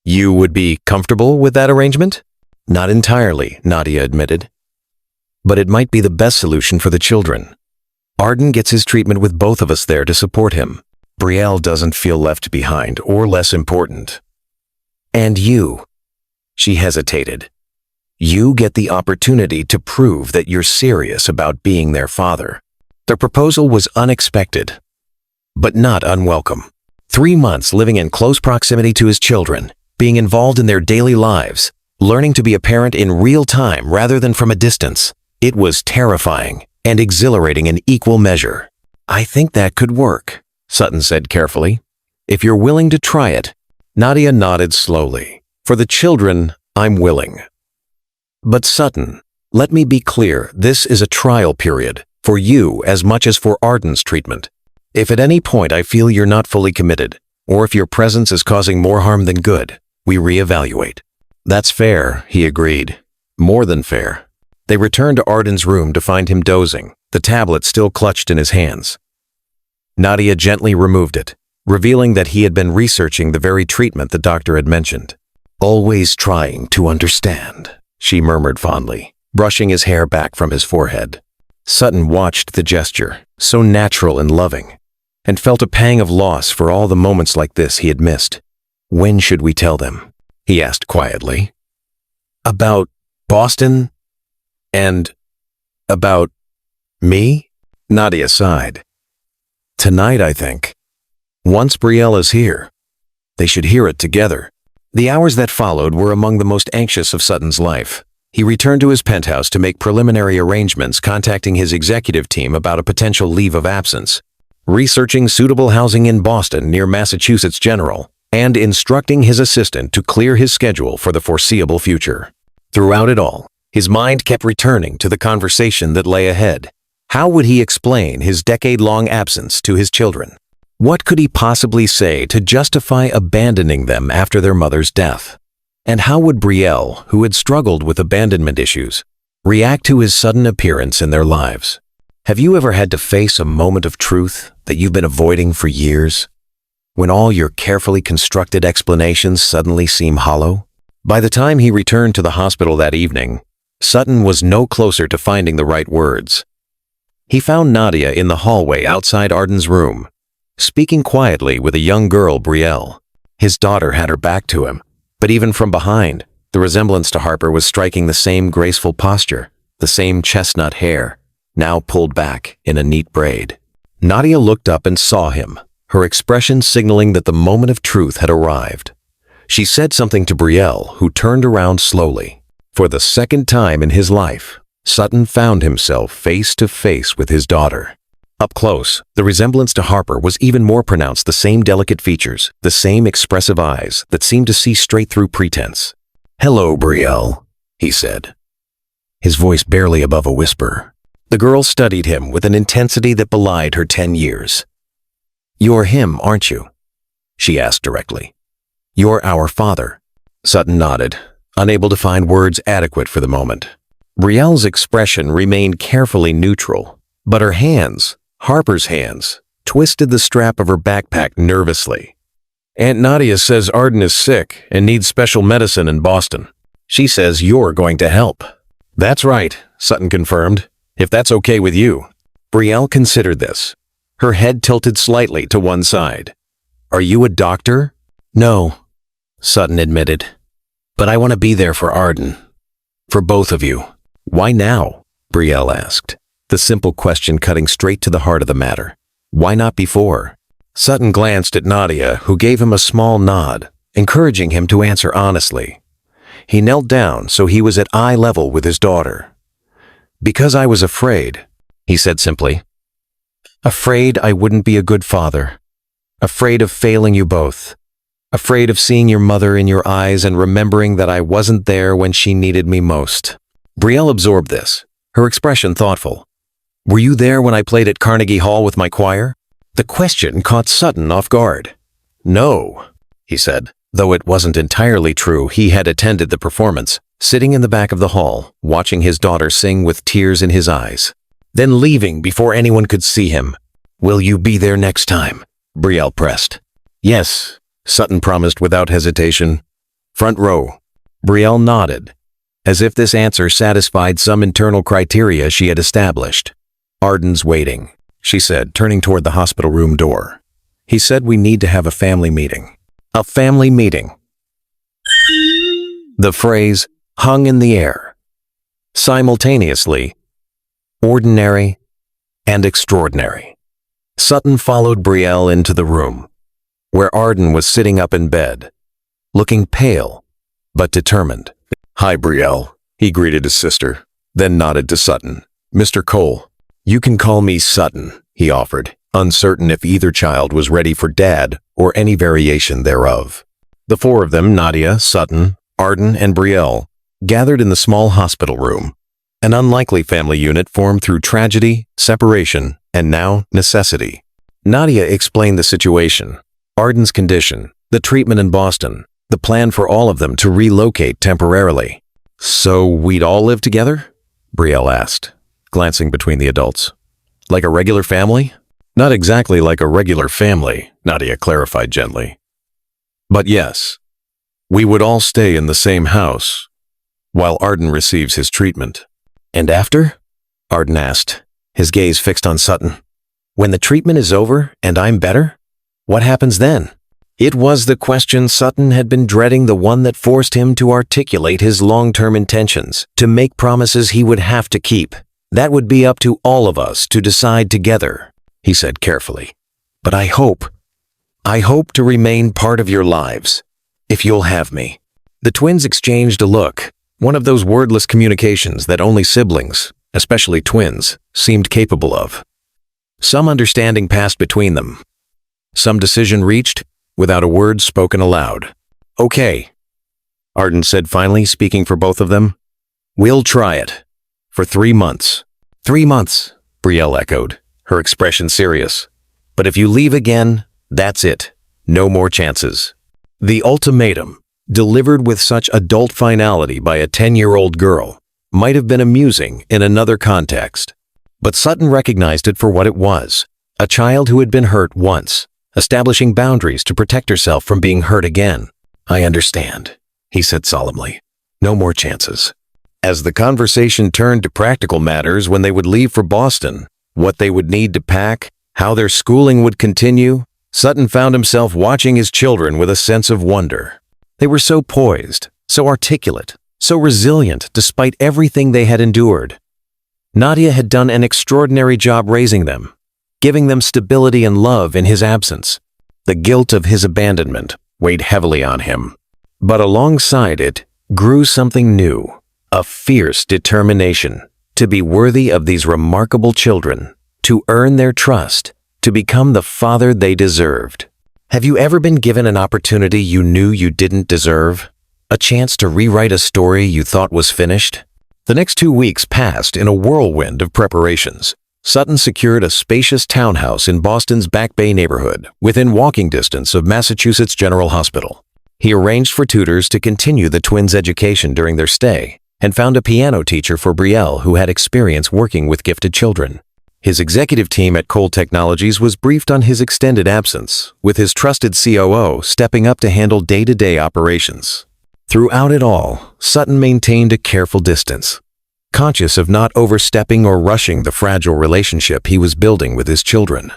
You would be comfortable with that arrangement? Not entirely, Nadia admitted. But it might be the best solution for the children. Arden gets his treatment with both of us there to support him. Brielle doesn't feel left behind or less important. And you, she hesitated. You get the opportunity to prove that you're serious about being their father. The proposal was unexpected, but not unwelcome. 3 months living in close proximity to his children, being involved in their daily lives, learning to be a parent in real time rather than from a distance. It was terrifying and exhilarating in equal measure. I think that could work, Sutton said carefully. If you're willing to try it. Nadia nodded slowly. For the children, I'm willing. But Sutton, let me be clear, this is a trial period, for you as much as for Arden's treatment. If at any point I feel you're not fully committed, or if your presence is causing more harm than good, we reevaluate. That's fair, he agreed. More than fair. They returned to Arden's room to find him dozing, the tablet still clutched in his hands. Nadia gently removed it, revealing that he had been researching the very treatment the doctor had mentioned. Always trying to understand, she murmured fondly, brushing his hair back from his forehead. Sutton watched the gesture, so natural and loving, and felt a pang of loss for all the moments like this he had missed. When should we tell them? He asked quietly. About Boston? And about me? Nadia sighed. Tonight, I think. Once Brielle is here, they should hear it together. The hours that followed were among the most anxious of Sutton's life. He returned to his penthouse to make preliminary arrangements, contacting his executive team about a potential leave of absence, researching suitable housing in Boston near Massachusetts General, and instructing his assistant to clear his schedule for the foreseeable future. Throughout it all, his mind kept returning to the conversation that lay ahead. How would he explain his decade-long absence to his children? What could he possibly say to justify abandoning them after their mother's death? And how would Brielle, who had struggled with abandonment issues, react to his sudden appearance in their lives? Have you ever had to face a moment of truth that you've been avoiding for years, when all your carefully constructed explanations suddenly seem hollow? By the time he returned to the hospital that evening, Sutton was no closer to finding the right words. He found Nadia in the hallway outside Arden's room, speaking quietly with a young girl, Brielle. His daughter had her back to him, but even from behind, The resemblance to Harper was striking, the same graceful posture, the same chestnut hair, now pulled back in a neat braid. Nadia looked up and saw him, her expression signaling that the moment of truth had arrived. She said something to Brielle, who turned around slowly. For the second time in his life, Sutton found himself face to face with his daughter. Up close, the resemblance to Harper was even more pronounced, the same delicate features, the same expressive eyes that seemed to see straight through pretense. "Hello, Brielle," he said, his voice barely above a whisper. The girl studied him with an intensity that belied her 10 years. "You're him, aren't you?" she asked directly. "You're our father." Sutton nodded, unable to find words adequate for the moment. Brielle's expression remained carefully neutral, but her hands, Harper's hands, twisted the strap of her backpack nervously. "Aunt Nadia says Arden is sick and needs special medicine in Boston. She says you're going to help." "That's right," Sutton confirmed, "if that's okay with you." Brielle considered this, her head tilted slightly to one side. "Are you a doctor?" "No," Sutton admitted, "but I want to be there for Arden. For both of you." "Why now?" Brielle asked, the simple question cutting straight to the heart of the matter. "Why not before?" Sutton glanced at Nadia, who gave him a small nod, encouraging him to answer honestly. He knelt down so he was at eye level with his daughter. "Because I was afraid," he said simply. "Afraid I wouldn't be a good father. Afraid of failing you both. Afraid of seeing your mother in your eyes and remembering that I wasn't there when she needed me most." Brielle absorbed this, her expression thoughtful. "Were you there when I played at Carnegie Hall with my choir?" The question caught Sutton off guard. "No," he said, though it wasn't entirely true. He had attended the performance, sitting in the back of the hall, watching his daughter sing with tears in his eyes, then leaving before anyone could see him. "Will you be there next time?" Brielle pressed. "Yes," Sutton promised without hesitation. "Front row." Brielle nodded, as if this answer satisfied some internal criteria she had established. "Arden's waiting," she said, turning toward the hospital room door. "He said we need to have a family meeting." A family meeting. The phrase hung in the air. Simultaneously, ordinary and extraordinary. Sutton followed Brielle into the room, where Arden was sitting up in bed, looking pale but determined. "Hi, Brielle," he greeted his sister, then nodded to Sutton. "Mr. Cole." "You can call me Sutton," he offered, uncertain if either child was ready for Dad or any variation thereof. The four of them, Nadia, Sutton, Arden, and Brielle, gathered in the small hospital room, an unlikely family unit formed through tragedy, separation, and now necessity. Nadia explained the situation, Arden's condition, the treatment in Boston, the plan for all of them to relocate temporarily. "So we'd all live together?" Brielle asked, glancing between the adults. "Like a regular family?" "Not exactly like a regular family," Nadia clarified gently. "But yes, we would all stay in the same house while Arden receives his treatment." "And after?" Arden asked, his gaze fixed on Sutton. "When the treatment is over and I'm better? What happens then?" It was the question Sutton had been dreading, the one that forced him to articulate his long-term intentions, to make promises he would have to keep. "That would be up to all of us to decide together," he said carefully. "But I hope to remain part of your lives, if you'll have me." The twins exchanged a look, one of those wordless communications that only siblings, especially twins, seemed capable of. Some understanding passed between them. Some decision reached, without a word spoken aloud. "Okay," Arden said finally, speaking for both of them. "We'll try it. For 3 months. 3 months, Brielle echoed, her expression serious. "But if you leave again, that's it. No more chances." The ultimatum, delivered with such adult finality by a 10-year-old girl, might have been amusing in another context. But Sutton recognized it for what it was, a child who had been hurt once, establishing boundaries to protect herself from being hurt again. "I understand," he said solemnly. "No more chances." As the conversation turned to practical matters, when they would leave for Boston, what they would need to pack, how their schooling would continue, Sutton found himself watching his children with a sense of wonder. They were so poised, so articulate, so resilient despite everything they had endured. Nadia had done an extraordinary job raising them, giving them stability and love in his absence. The guilt of his abandonment weighed heavily on him. But alongside it grew something new, a fierce determination to be worthy of these remarkable children, to earn their trust, to become the father they deserved. Have you ever been given an opportunity you knew you didn't deserve? A chance to rewrite a story you thought was finished? The next 2 weeks passed in a whirlwind of preparations. Sutton secured a spacious townhouse in Boston's Back Bay neighborhood, within walking distance of Massachusetts General Hospital. He arranged for tutors to continue the twins' education during their stay, and found a piano teacher for Brielle who had experience working with gifted children. His executive team at Cole Technologies was briefed on his extended absence, with his trusted COO stepping up to handle day-to-day operations. Throughout it all, Sutton maintained a careful distance, conscious of not overstepping or rushing the fragile relationship he was building with his children.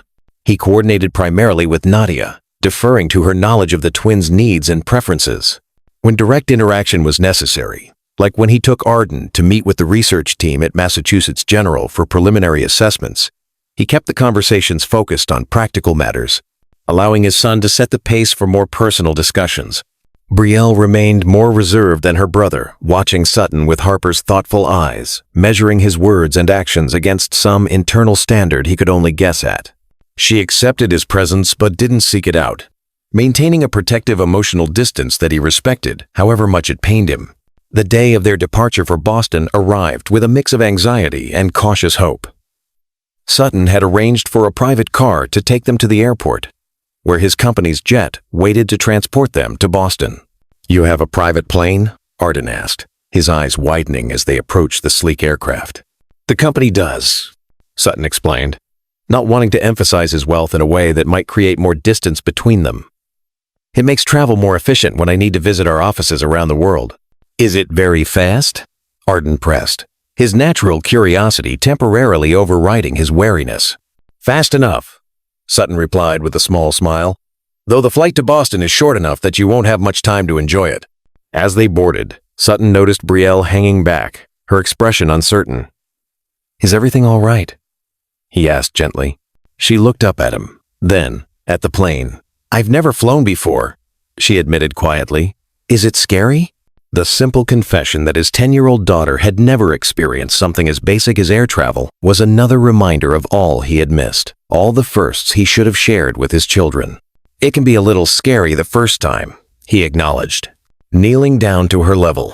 He coordinated primarily with Nadia, deferring to her knowledge of the twins' needs and preferences. When direct interaction was necessary, like when he took Arden to meet with the research team at Massachusetts General for preliminary assessments, he kept the conversations focused on practical matters, allowing his son to set the pace for more personal discussions. Brielle remained more reserved than her brother, watching Sutton with Harper's thoughtful eyes, measuring his words and actions against some internal standard he could only guess at. She accepted his presence but didn't seek it out, maintaining a protective emotional distance that he respected, however much it pained him. The day of their departure for Boston arrived with a mix of anxiety and cautious hope. Sutton had arranged for a private car to take them to the airport, where his company's jet waited to transport them to Boston. "You have a private plane?" Arden asked, his eyes widening as they approached the sleek aircraft. "The company does," Sutton explained, not wanting to emphasize his wealth in a way that might create more distance between them. "It makes travel more efficient when I need to visit our offices around the world." "Is it very fast?" Arden pressed, his natural curiosity temporarily overriding his wariness. "Fast enough," Sutton replied with a small smile, "though the flight to Boston is short enough that you won't have much time to enjoy it." As they boarded, Sutton noticed Brielle hanging back, her expression uncertain. "Is everything all right?" he asked gently. She looked up at him, then at the plane. "I've never flown before," she admitted quietly. "Is it scary?" The simple confession that his 10-year-old daughter had never experienced something as basic as air travel was another reminder of all he had missed, all the firsts he should have shared with his children. "It can be a little scary the first time," he acknowledged, kneeling down to her level.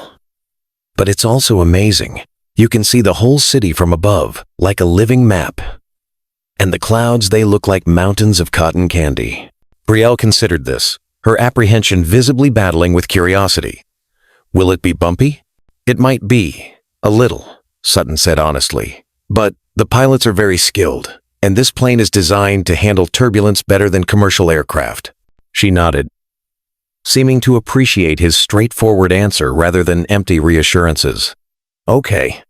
"But it's also amazing. You can see the whole city from above, like a living map. And the clouds, they look like mountains of cotton candy." Brielle considered this, her apprehension visibly battling with curiosity. "Will it be bumpy?" "It might be, a little," Sutton said honestly. "But the pilots are very skilled, and this plane is designed to handle turbulence better than commercial aircraft." She nodded, seeming to appreciate his straightforward answer rather than empty reassurances. "Okay,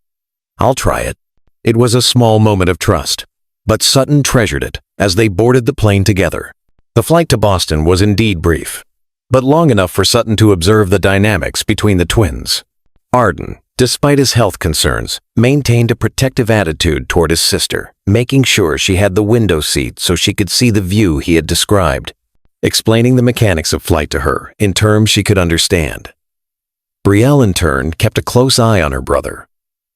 I'll try it." It was a small moment of trust, but Sutton treasured it as they boarded the plane together. The flight to Boston was indeed brief, but long enough for Sutton to observe the dynamics between the twins. Arden, despite his health concerns, maintained a protective attitude toward his sister, making sure she had the window seat so she could see the view he had described, explaining the mechanics of flight to her in terms she could understand. Brielle, in turn, kept a close eye on her brother,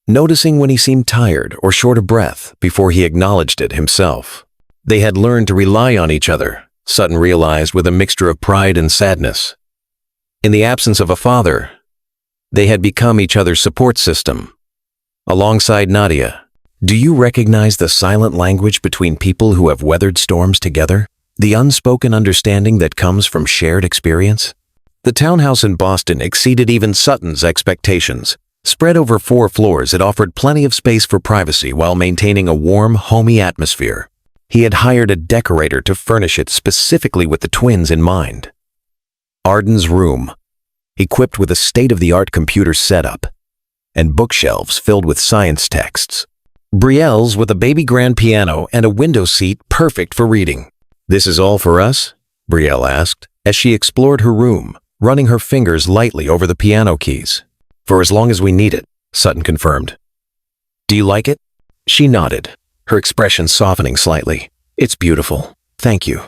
noticing when he seemed tired or short of breath before he acknowledged it himself. They had learned to rely on each other, Sutton realized with a mixture of pride and sadness. In the absence of a father, they had become each other's support system. Alongside Nadia, do you recognize the silent language between people who have weathered storms together? The unspoken understanding that comes from shared experience? The townhouse in Boston exceeded even Sutton's expectations. Spread over 4 floors, it offered plenty of space for privacy while maintaining a warm, homey atmosphere. He had hired a decorator to furnish it specifically with the twins in mind. Arden's room, equipped with a state-of-the-art computer setup and bookshelves filled with science texts. Brielle's with a baby grand piano and a window seat perfect for reading. "This is all for us?" Brielle asked, as she explored her room, running her fingers lightly over the piano keys. "For as long as we need it," Sutton confirmed. "Do you like it?" She nodded, her expression softening slightly. "It's beautiful. Thank you."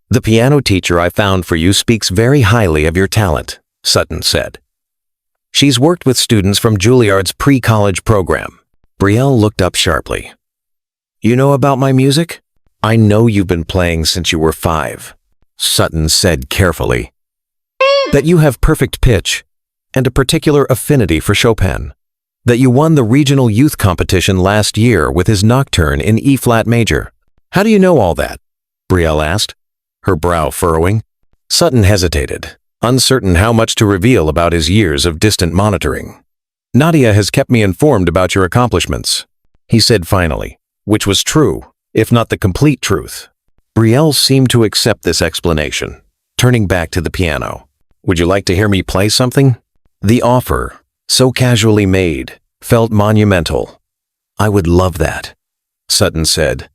"The piano teacher I found for you speaks very highly of your talent," Sutton said. "She's worked with students from Juilliard's pre-college program." Brielle looked up sharply. "You know about my music?" "I know you've been playing since you were 5, Sutton said carefully. "That you have perfect pitch and a particular affinity for Chopin. That you won the regional youth competition last year with his nocturne in E-flat major. How do you know all that?" Brielle asked, her brow furrowing. Sutton hesitated, uncertain how much to reveal about his years of distant monitoring. "Nadia has kept me informed about your accomplishments," he said finally, which was true, if not the complete truth. Brielle seemed to accept this explanation, turning back to the piano. "Would you like to hear me play something?" The offer, so casually made, felt monumental. "I would love that," Sutton said,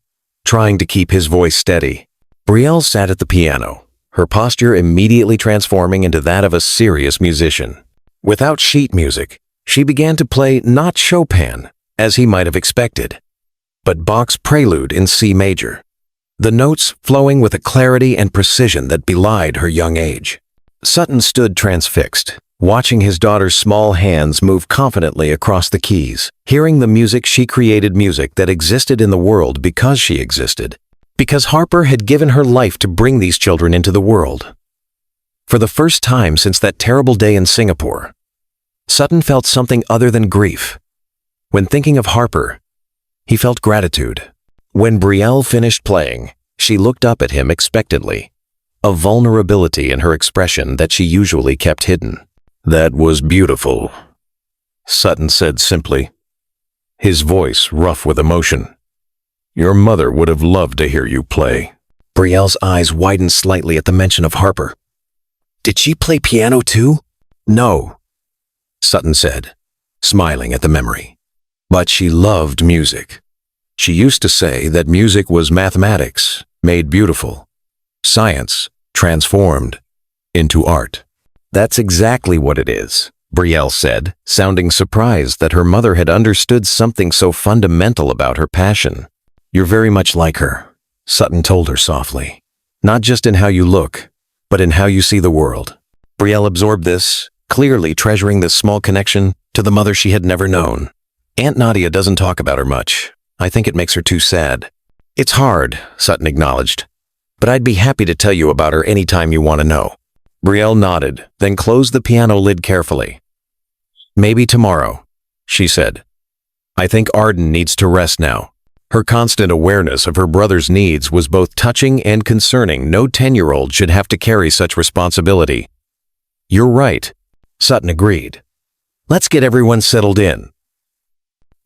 trying to keep his voice steady. Brielle sat at the piano, her posture immediately transforming into that of a serious musician. Without sheet music, she began to play not Chopin, as he might have expected, but Bach's Prelude in C major, the notes flowing with a clarity and precision that belied her young age. Sutton stood transfixed, watching his daughter's small hands move confidently across the keys, hearing the music she created, music that existed in the world because she existed, because Harper had given her life to bring these children into the world. For the first time since that terrible day in Singapore, Sutton felt something other than grief. When thinking of Harper, he felt gratitude. When Brielle finished playing, she looked up at him expectantly, a vulnerability in her expression that she usually kept hidden. "That was beautiful," Sutton said simply, his voice rough with emotion. "Your mother would have loved to hear you play." Brielle's eyes widened slightly at the mention of Harper. "Did she play piano too?" "No," Sutton said, smiling at the memory. "But she loved music. She used to say that music was mathematics made beautiful, science transformed into art." "That's exactly what it is," Brielle said, sounding surprised that her mother had understood something so fundamental about her passion. "You're very much like her," Sutton told her softly. "Not just in how you look, but in how you see the world." Brielle absorbed this, clearly treasuring this small connection to the mother she had never known. "Aunt Nadia doesn't talk about her much. I think it makes her too sad." "It's hard," Sutton acknowledged, "but I'd be happy to tell you about her anytime you want to know." Brielle nodded, then closed the piano lid carefully. "Maybe tomorrow," she said. "I think Arden needs to rest now." Her constant awareness of her brother's needs was both touching and concerning. No 10-year-old should have to carry such responsibility. "You're right," Sutton agreed. "Let's get everyone settled in."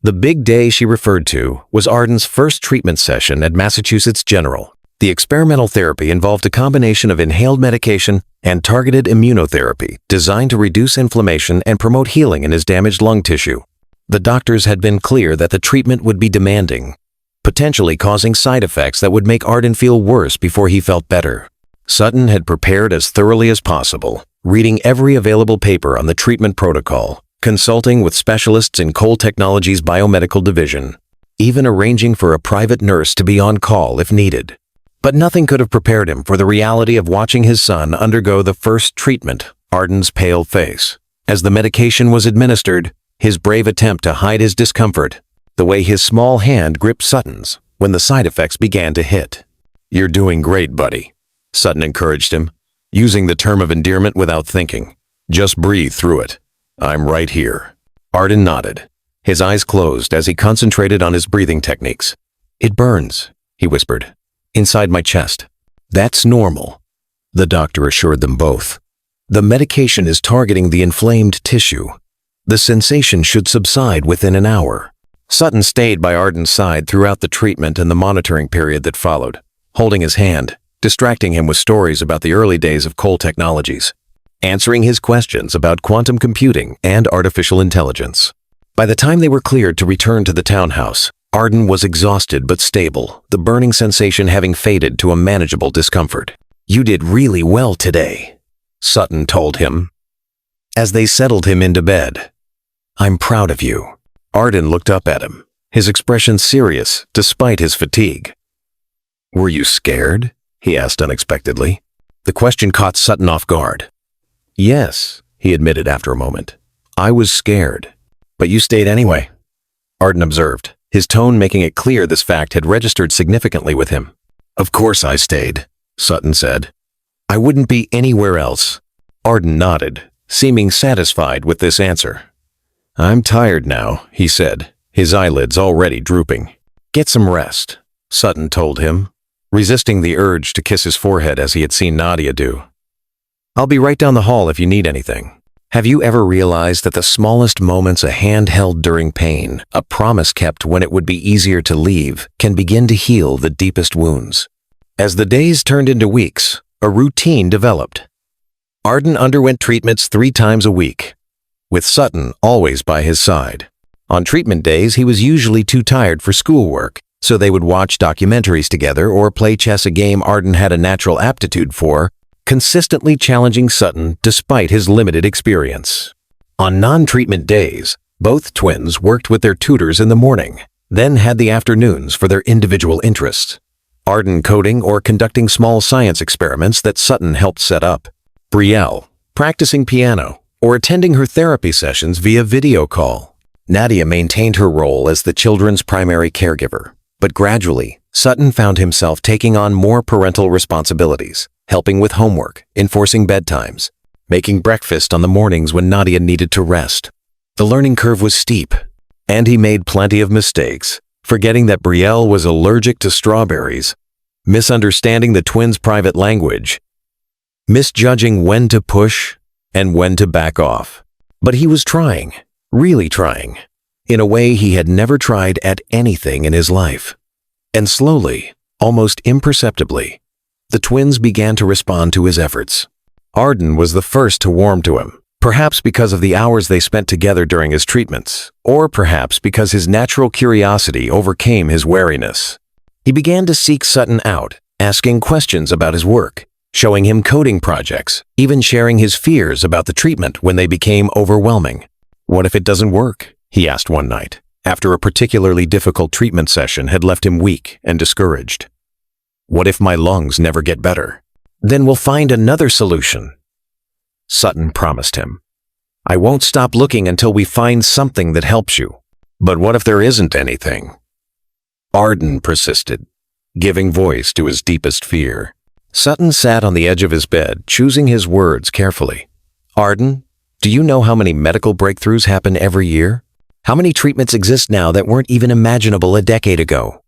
The big day she referred to was Arden's first treatment session at Massachusetts General. The experimental therapy involved a combination of inhaled medication and targeted immunotherapy designed to reduce inflammation and promote healing in his damaged lung tissue. The doctors had been clear that the treatment would be demanding, potentially causing side effects that would make Arden feel worse before he felt better. Sutton had prepared as thoroughly as possible, reading every available paper on the treatment protocol, consulting with specialists in Cole Technologies' biomedical division, even arranging for a private nurse to be on call if needed. But nothing could have prepared him for the reality of watching his son undergo the first treatment, Arden's pale face. As the medication was administered, his brave attempt to hide his discomfort, the way his small hand gripped Sutton's when the side effects began to hit. "You're doing great, buddy," Sutton encouraged him, using the term of endearment without thinking. "Just breathe through it. I'm right here." Arden nodded, his eyes closed as he concentrated on his breathing techniques. "It burns," he whispered, "inside my chest." "That's normal," the doctor assured them both. "The medication is targeting the inflamed tissue. The sensation should subside within an hour." Sutton stayed by Arden's side throughout the treatment and the monitoring period that followed, holding his hand, distracting him with stories about the early days of Cole Technologies, answering his questions about quantum computing and artificial intelligence. By the time they were cleared to return to the townhouse, Arden was exhausted but stable, the burning sensation having faded to a manageable discomfort. "You did really well today," Sutton told him, as they settled him into bed. "I'm proud of you." Arden looked up at him, his expression serious despite his fatigue. "Were you scared?" he asked unexpectedly. The question caught Sutton off guard. "Yes," he admitted after a moment. "I was scared. But you stayed anyway," Arden observed, his tone making it clear this fact had registered significantly with him. "Of course I stayed," Sutton said. "I wouldn't be anywhere else." Arden nodded, seeming satisfied with this answer. "I'm tired now," he said, his eyelids already drooping. "Get some rest," Sutton told him, resisting the urge to kiss his forehead as he had seen Nadia do. "I'll be right down the hall if you need anything." Have you ever realized that the smallest moments a hand held during pain, a promise kept when it would be easier to leave, can begin to heal the deepest wounds? As the days turned into weeks, a routine developed. Arden underwent treatments 3 times a week, with Sutton always by his side. On treatment days, he was usually too tired for schoolwork, so they would watch documentaries together or play chess, a game Arden had a natural aptitude for, consistently challenging Sutton despite his limited experience. On non-treatment days, both twins worked with their tutors in the morning, then had the afternoons for their individual interests. Arden coding or conducting small science experiments that Sutton helped set up. Brielle practicing piano or attending her therapy sessions via video call. Nadia maintained her role as the children's primary caregiver, but gradually, Sutton found himself taking on more parental responsibilities, helping with homework, enforcing bedtimes, making breakfast on the mornings when Nadia needed to rest. The learning curve was steep, and he made plenty of mistakes, forgetting that Brielle was allergic to strawberries, misunderstanding the twins' private language, misjudging when to push and when to back off. But he was trying, really trying, in a way he had never tried at anything in his life. And slowly, almost imperceptibly, the twins began to respond to his efforts. Arden was the first to warm to him, perhaps because of the hours they spent together during his treatments, or perhaps because his natural curiosity overcame his wariness. He began to seek Sutton out, asking questions about his work, showing him coding projects, even sharing his fears about the treatment when they became overwhelming. "What if it doesn't work?" he asked one night, after a particularly difficult treatment session had left him weak and discouraged. "What if my lungs never get better?" "Then we'll find another solution," Sutton promised him. "I won't stop looking until we find something that helps you." "But what if there isn't anything?" Arden persisted, giving voice to his deepest fear. Sutton sat on the edge of his bed, choosing his words carefully. "Arden, do you know how many medical breakthroughs happen every year? How many treatments exist now that weren't even imaginable a decade ago?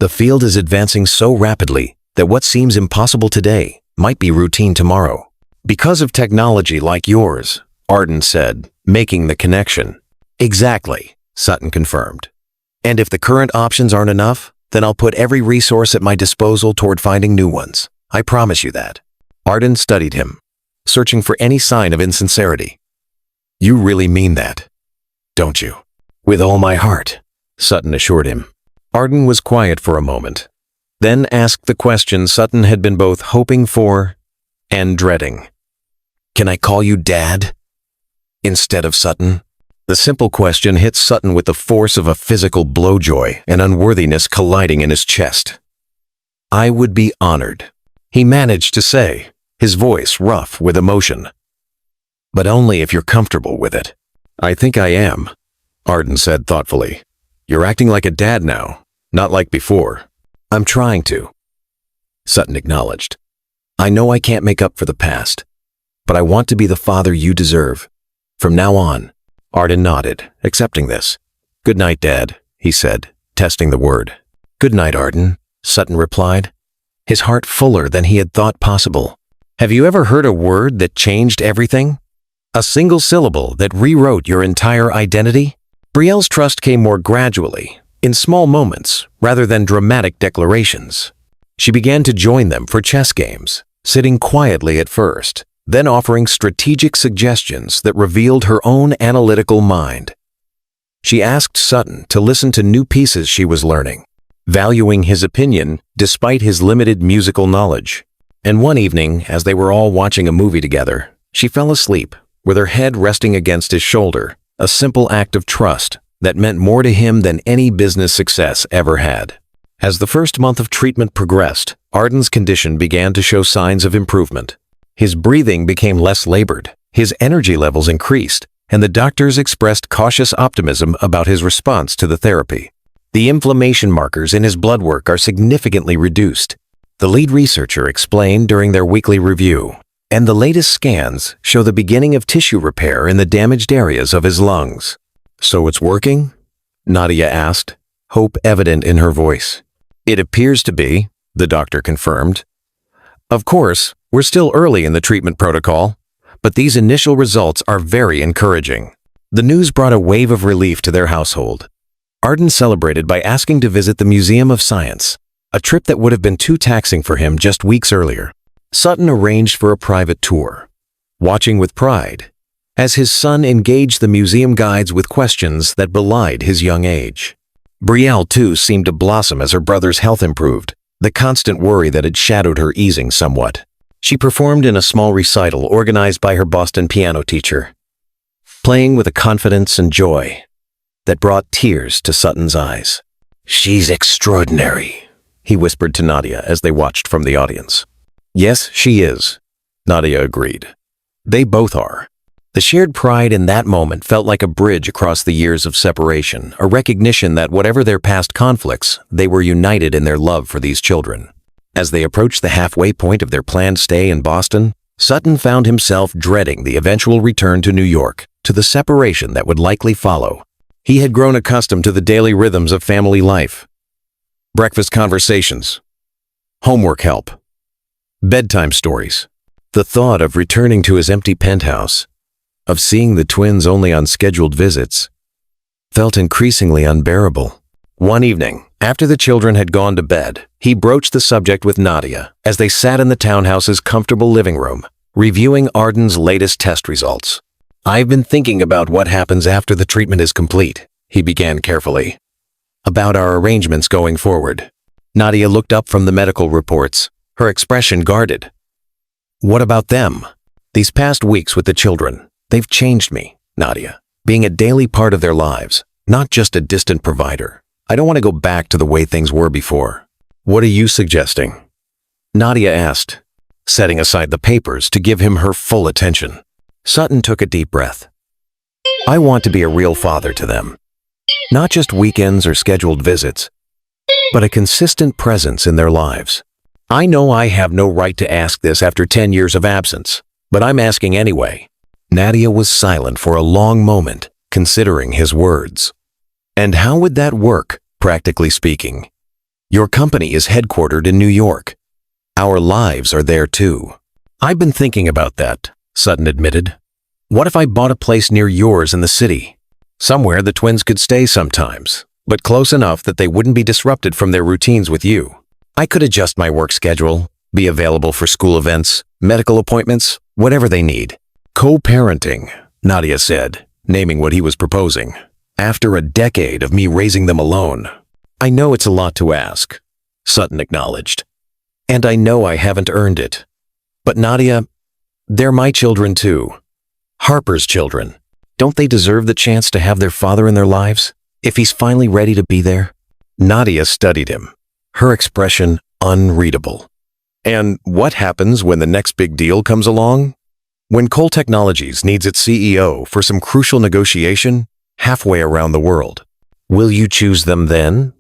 The field is advancing so rapidly that what seems impossible today might be routine tomorrow. Because of technology like yours," Arden said, making the connection. "Exactly," Sutton confirmed. "And if the current options aren't enough, then I'll put every resource at my disposal toward finding new ones. I promise you that." Arden studied him, searching for any sign of insincerity. "You really mean that, don't you?" "With all my heart," Sutton assured him. Arden was quiet for a moment, then asked the question Sutton had been both hoping for and dreading. "Can I call you Dad instead of Sutton?" The simple question hit Sutton with the force of a physical blowjoy and unworthiness colliding in his chest. "I would be honored," he managed to say, his voice rough with emotion. "But only if you're comfortable with it." "I think I am," Arden said thoughtfully. "You're acting like a dad now, not like before." "I'm trying to," Sutton acknowledged. "I know I can't make up for the past, but I want to be the father you deserve. From now on." Arden nodded, accepting this. "Good night, Dad," he said, testing the word. "Good night, Arden," Sutton replied, his heart fuller than he had thought possible. Have you ever heard a word that changed everything? A single syllable that rewrote your entire identity? Brielle's trust came more gradually, in small moments, rather than dramatic declarations. She began to join them for chess games, sitting quietly at first, then offering strategic suggestions that revealed her own analytical mind. She asked Sutton to listen to new pieces she was learning, valuing his opinion despite his limited musical knowledge. And one evening, as they were all watching a movie together, she fell asleep, with her head resting against his shoulder, a simple act of trust that meant more to him than any business success ever had. As the first month of treatment progressed, Arden's condition began to show signs of improvement. His breathing became less labored, his energy levels increased, and the doctors expressed cautious optimism about his response to the therapy. The inflammation markers in his blood work are significantly reduced, the lead researcher explained during their weekly review, and the latest scans show the beginning of tissue repair in the damaged areas of his lungs. "So it's working?" Nadia asked, hope evident in her voice. "It appears to be," the doctor confirmed. "Of course, we're still early in the treatment protocol, but these initial results are very encouraging." The news brought a wave of relief to their household. Arden celebrated by asking to visit the Museum of Science, a trip that would have been too taxing for him just weeks earlier. Sutton arranged for a private tour, watching with pride, as his son engaged the museum guides with questions that belied his young age. Brielle, too, seemed to blossom as her brother's health improved, the constant worry that had shadowed her easing somewhat. She performed in a small recital organized by her Boston piano teacher, playing with a confidence and joy that brought tears to Sutton's eyes. "She's extraordinary," he whispered to Nadia as they watched from the audience. "Yes, she is," Nadia agreed. "They both are." The shared pride in that moment felt like a bridge across the years of separation, a recognition that whatever their past conflicts, they were united in their love for these children. As they approached the halfway point of their planned stay in Boston, Sutton found himself dreading the eventual return to New York, to the separation that would likely follow. He had grown accustomed to the daily rhythms of family life. Breakfast conversations, homework help, bedtime stories. The thought of returning to his empty penthouse, of seeing the twins only on scheduled visits, felt increasingly unbearable. One evening, after the children had gone to bed, he broached the subject with Nadia as they sat in the townhouse's comfortable living room, reviewing Arden's latest test results. "I've been thinking about what happens after the treatment is complete," he began carefully. "About our arrangements going forward." Nadia looked up from the medical reports, her expression guarded. "What about them? These past weeks with the children, they've changed me, Nadia, being a daily part of their lives, not just a distant provider. I don't want to go back to the way things were before." "What are you suggesting?" Nadia asked, setting aside the papers to give him her full attention. Sutton took a deep breath. "I want to be a real father to them. Not just weekends or scheduled visits, but a consistent presence in their lives. I know I have no right to ask this after 10 years of absence, but I'm asking anyway." Nadia was silent for a long moment, considering his words. "And how would that work, practically speaking? Your company is headquartered in New York. Our lives are there too." "I've been thinking about that," Sutton admitted. "What if I bought a place near yours in the city? Somewhere the twins could stay sometimes, but close enough that they wouldn't be disrupted from their routines with you. I could adjust my work schedule, be available for school events, medical appointments, whatever they need." "Co-parenting," Nadia said, naming what he was proposing. "After a decade of me raising them alone." "I know it's a lot to ask," Sutton acknowledged. "And I know I haven't earned it. But Nadia, they're my children too. Harper's children. Don't they deserve the chance to have their father in their lives, if he's finally ready to be there?" Nadia studied him, her expression unreadable. "And what happens when the next big deal comes along? When Cole Technologies needs its CEO for some crucial negotiation halfway around the world? Will you choose them then,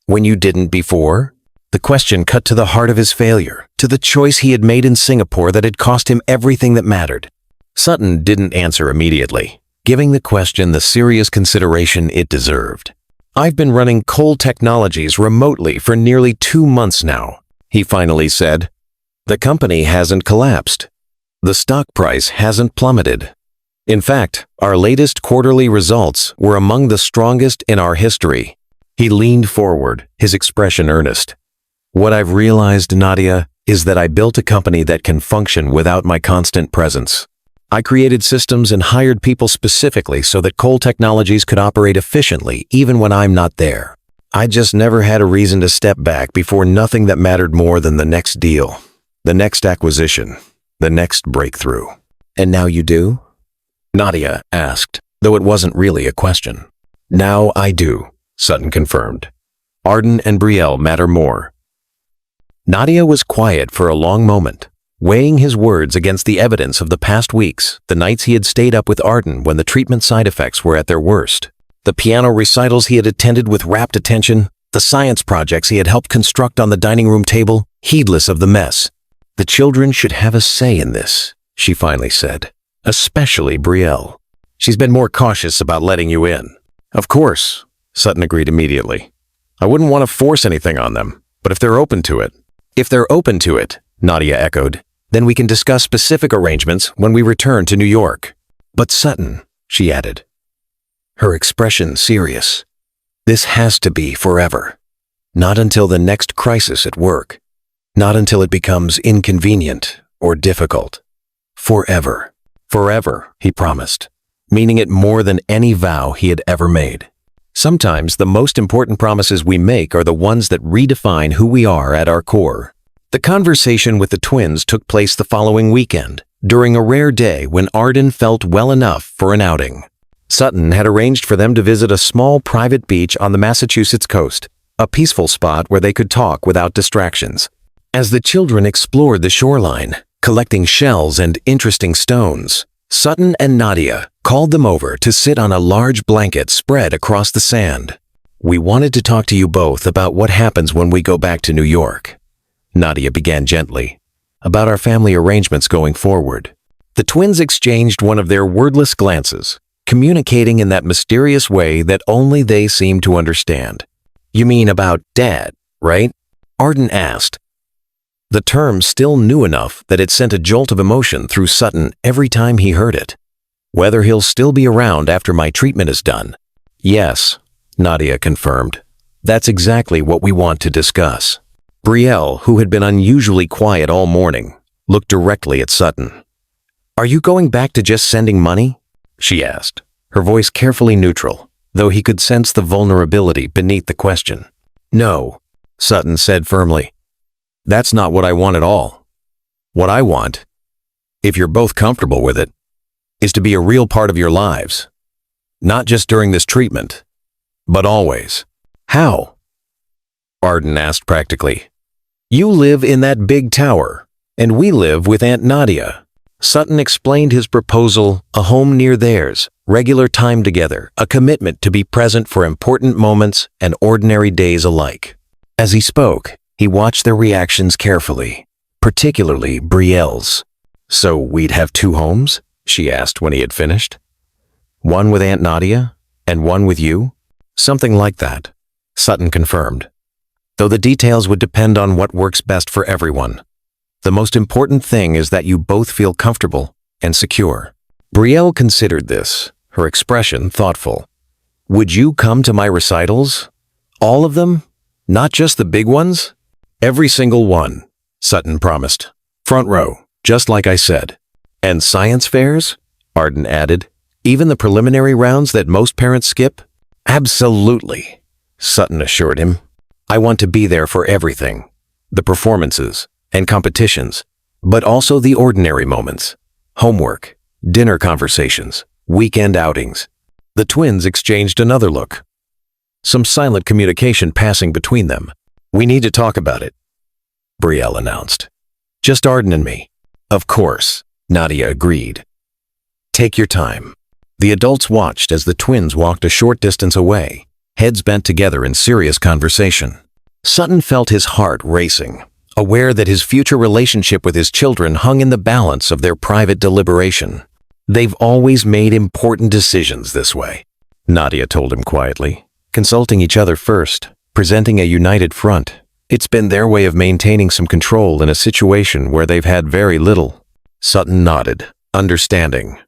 when you didn't before?" The question cut to the heart of his failure, to the choice he had made in Singapore that had cost him everything that mattered. Sutton didn't answer immediately, giving the question the serious consideration it deserved. "I've been running Cole Technologies remotely for nearly 2 months now," he finally said. "The company hasn't collapsed. The stock price hasn't plummeted. In fact, our latest quarterly results were among the strongest in our history." He leaned forward, his expression earnest. "What I've realized, Nadia, is that I built a company that can function without my constant presence. I created systems and hired people specifically so that Cole Technologies could operate efficiently even when I'm not there. I just never had a reason to step back before nothing that mattered more than the next deal." The next acquisition. The next breakthrough. And now you do? Nadia asked, though it wasn't really a question. Now I do, Sutton confirmed. Arden and Brielle matter more. Nadia was quiet for a long moment, weighing his words against the evidence of the past weeks, the nights he had stayed up with Arden when the treatment side effects were at their worst, the piano recitals he had attended with rapt attention, the science projects he had helped construct on the dining room table, heedless of the mess. The children should have a say in this, she finally said, especially Brielle. She's been more cautious about letting you in. Of course, Sutton agreed immediately. I wouldn't want to force anything on them, but if they're open to it. If they're open to it, Nadia echoed, then we can discuss specific arrangements when we return to New York. But Sutton, she added, her expression serious. This has to be forever. Not until the next crisis at work. Not until it becomes inconvenient or difficult. Forever. Forever, he promised, meaning it more than any vow he had ever made. Sometimes the most important promises we make are the ones that redefine who we are at our core. The conversation with the twins took place the following weekend, during a rare day when Arden felt well enough for an outing. Sutton had arranged for them to visit a small private beach on the Massachusetts coast, a peaceful spot where they could talk without distractions. As the children explored the shoreline, collecting shells and interesting stones, Sutton and Nadia called them over to sit on a large blanket spread across the sand. We wanted to talk to you both about what happens when we go back to New York. Nadia began gently, about our family arrangements going forward. The twins exchanged one of their wordless glances, communicating in that mysterious way that only they seemed to understand. You mean about Dad, right? Arden asked. The term still new enough that it sent a jolt of emotion through Sutton every time he heard it. Whether he'll still be around after my treatment is done. Yes, Nadia confirmed. That's exactly what we want to discuss. Brielle, who had been unusually quiet all morning, looked directly at Sutton. Are you going back to just sending money? She asked, her voice carefully neutral, though he could sense the vulnerability beneath the question. No, Sutton said firmly. That's not what I want at all. What I want, if you're both comfortable with it, is to be a real part of your lives. Not just during this treatment, but always. How? Arden asked practically. You live in that big tower, and we live with Aunt Nadia. Sutton explained his proposal, a home near theirs, regular time together, a commitment to be present for important moments and ordinary days alike. As he spoke, he watched their reactions carefully, particularly Brielle's. So we'd have two homes? She asked when he had finished. One with Aunt Nadia, and one with you? Something like that, Sutton confirmed. Though the details would depend on what works best for everyone. The most important thing is that you both feel comfortable and secure. Brielle considered this, her expression thoughtful. Would you come to my recitals? All of them? Not just the big ones? Every single one, Sutton promised. Front row, just like I said. And science fairs? Arden added. Even the preliminary rounds that most parents skip? Absolutely, Sutton assured him. I want to be there for everything. The performances and competitions, but also the ordinary moments. Homework, dinner conversations, weekend outings. The twins exchanged another look. Some silent communication passing between them. We need to talk about it, Brielle announced. Just Arden and me. Of course, Nadia agreed. Take your time. The adults watched as the twins walked a short distance away, heads bent together in serious conversation. Sutton felt his heart racing, aware that his future relationship with his children hung in the balance of their private deliberation. They've always made important decisions this way, Nadia told him quietly, consulting each other first, presenting a united front. It's been their way of maintaining some control in a situation where they've had very little. Sutton nodded, understanding.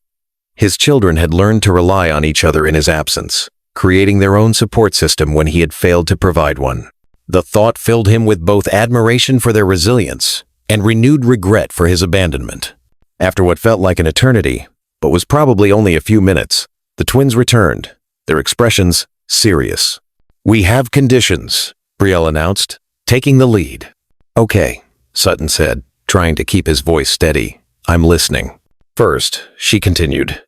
His children had learned to rely on each other in his absence, creating their own support system when he had failed to provide one. The thought filled him with both admiration for their resilience and renewed regret for his abandonment. After what felt like an eternity, but was probably only a few minutes, the twins returned, their expressions serious. We have conditions, Brielle announced, taking the lead. Okay, Sutton said, trying to keep his voice steady. "I'm listening." "First," she continued,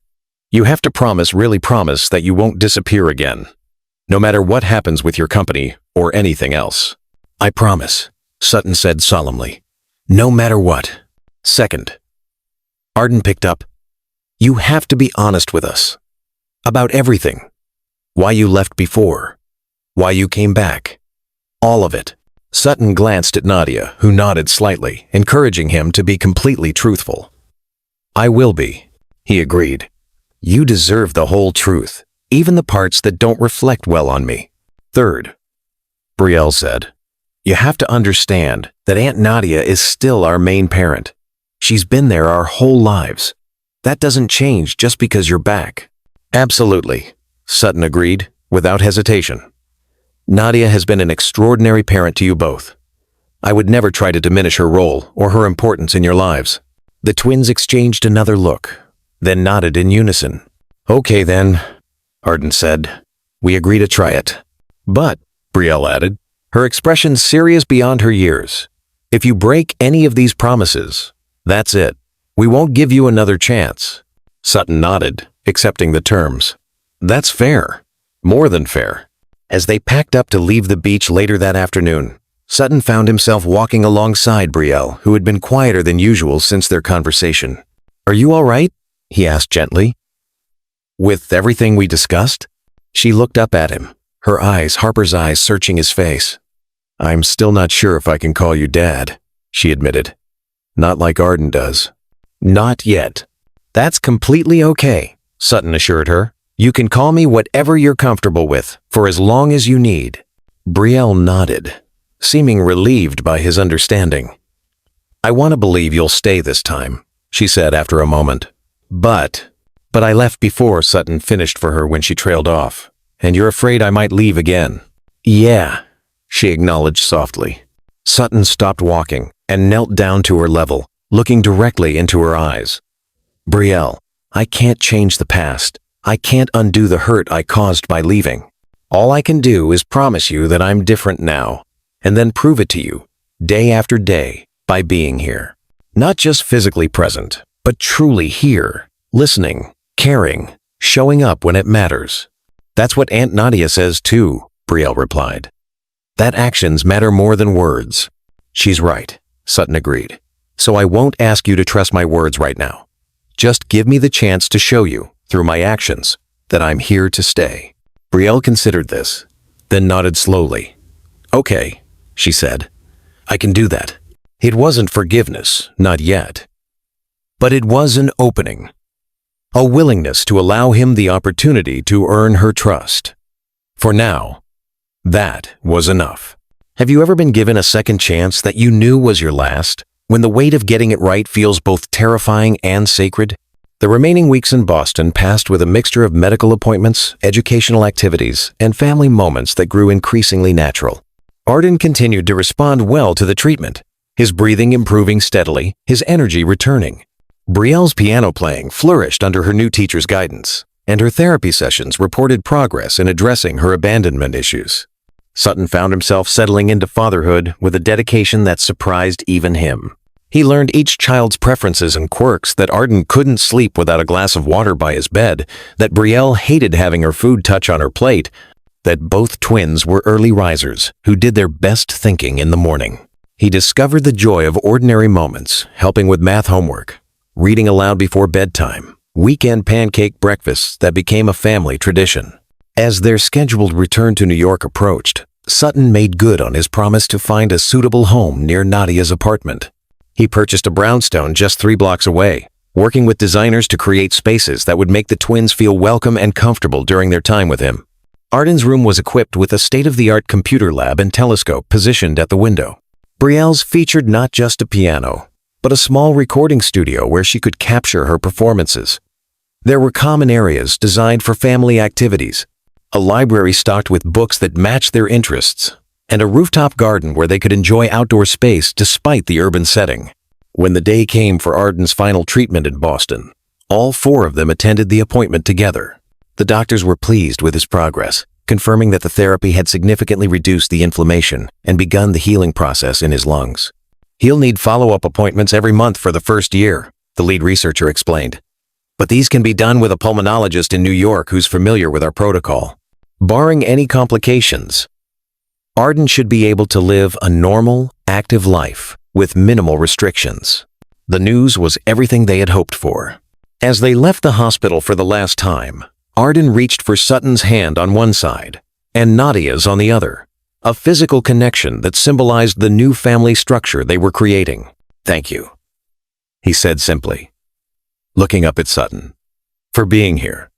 "you have to really promise that you won't disappear again, no matter what happens with your company or anything else." "I promise," Sutton said solemnly. "No matter what." "Second," Arden picked up, "you have to be honest with us. About everything. Why you left before. Why you came back. All of it." Sutton glanced at Nadia, who nodded slightly, encouraging him to be completely truthful. "I will be," he agreed. "You deserve the whole truth, even the parts that don't reflect well on me." "Third," Brielle said, "you have to understand that Aunt Nadia is still our main parent. She's been there our whole lives. That doesn't change just because you're back." "Absolutely," Sutton agreed, without hesitation. "Nadia has been an extraordinary parent to you both. I would never try to diminish her role or her importance in your lives." The twins exchanged another look, then nodded in unison. "Okay then," Arden said. "We agree to try it." "But," Brielle added, her expression serious beyond her years, "if you break any of these promises, that's it. We won't give you another chance." Sutton nodded, accepting the terms. "That's fair. More than fair." As they packed up to leave the beach later that afternoon, Sutton found himself walking alongside Brielle, who had been quieter than usual since their conversation. "Are you all right?" he asked gently. "With everything we discussed?" She looked up at him, her eyes, Harper's eyes, searching his face. "I'm still not sure if I can call you Dad," she admitted. "Not like Arden does." "Not yet." "That's completely okay," Sutton assured her. "You can call me whatever you're comfortable with, for as long as you need." Brielle nodded, seeming relieved by his understanding. "I want to believe you'll stay this time," she said after a moment. But I left before," Sutton finished for her when she trailed off. "And you're afraid I might leave again." "Yeah," she acknowledged softly. Sutton stopped walking and knelt down to her level, looking directly into her eyes. "Brielle, I can't change the past. I can't undo the hurt I caused by leaving. All I can do is promise you that I'm different now, and then prove it to you, day after day, by being here. Not just physically present, but truly here, listening, caring, showing up when it matters." "That's what Aunt Nadia says too," Brielle replied. "That actions matter more than words." "She's right," Sutton agreed. "So I won't ask you to trust my words right now. Just give me the chance to show you, through my actions, that I'm here to stay." Brielle considered this, then nodded slowly. "Okay," she said. "I can do that." It wasn't forgiveness, not yet. But it was an opening. A willingness to allow him the opportunity to earn her trust. For now, that was enough. Have you ever been given a second chance that you knew was your last, when the weight of getting it right feels both terrifying and sacred? The remaining weeks in Boston passed with a mixture of medical appointments, educational activities, and family moments that grew increasingly natural. Arden continued to respond well to the treatment, his breathing improving steadily, his energy returning. Brielle's piano playing flourished under her new teacher's guidance, and her therapy sessions reported progress in addressing her abandonment issues. Sutton found himself settling into fatherhood with a dedication that surprised even him. He learned each child's preferences and quirks, that Arden couldn't sleep without a glass of water by his bed, that Brielle hated having her food touch on her plate, that both twins were early risers who did their best thinking in the morning. He discovered the joy of ordinary moments, helping with math homework, reading aloud before bedtime, weekend pancake breakfasts that became a family tradition. As their scheduled return to New York approached, Sutton made good on his promise to find a suitable home near Nadia's apartment. He purchased a brownstone just 3 blocks away, working with designers to create spaces that would make the twins feel welcome and comfortable during their time with him. Arden's room was equipped with a state-of-the-art computer lab and telescope positioned at the window. Brielle's featured not just a piano, but a small recording studio where she could capture her performances. There were common areas designed for family activities, a library stocked with books that matched their interests, and a rooftop garden where they could enjoy outdoor space despite the urban setting. When the day came for Arden's final treatment in Boston, all 4 of them attended the appointment together. The doctors were pleased with his progress, confirming that the therapy had significantly reduced the inflammation and begun the healing process in his lungs. He'll need follow-up appointments every month for the first year, the lead researcher explained. But these can be done with a pulmonologist in New York who's familiar with our protocol. Barring any complications, Arden should be able to live a normal, active life with minimal restrictions. The news was everything they had hoped for. As they left the hospital for the last time, Arden reached for Sutton's hand on one side and Nadia's on the other, a physical connection that symbolized the new family structure they were creating. "Thank you," he said simply, looking up at Sutton, "for being here,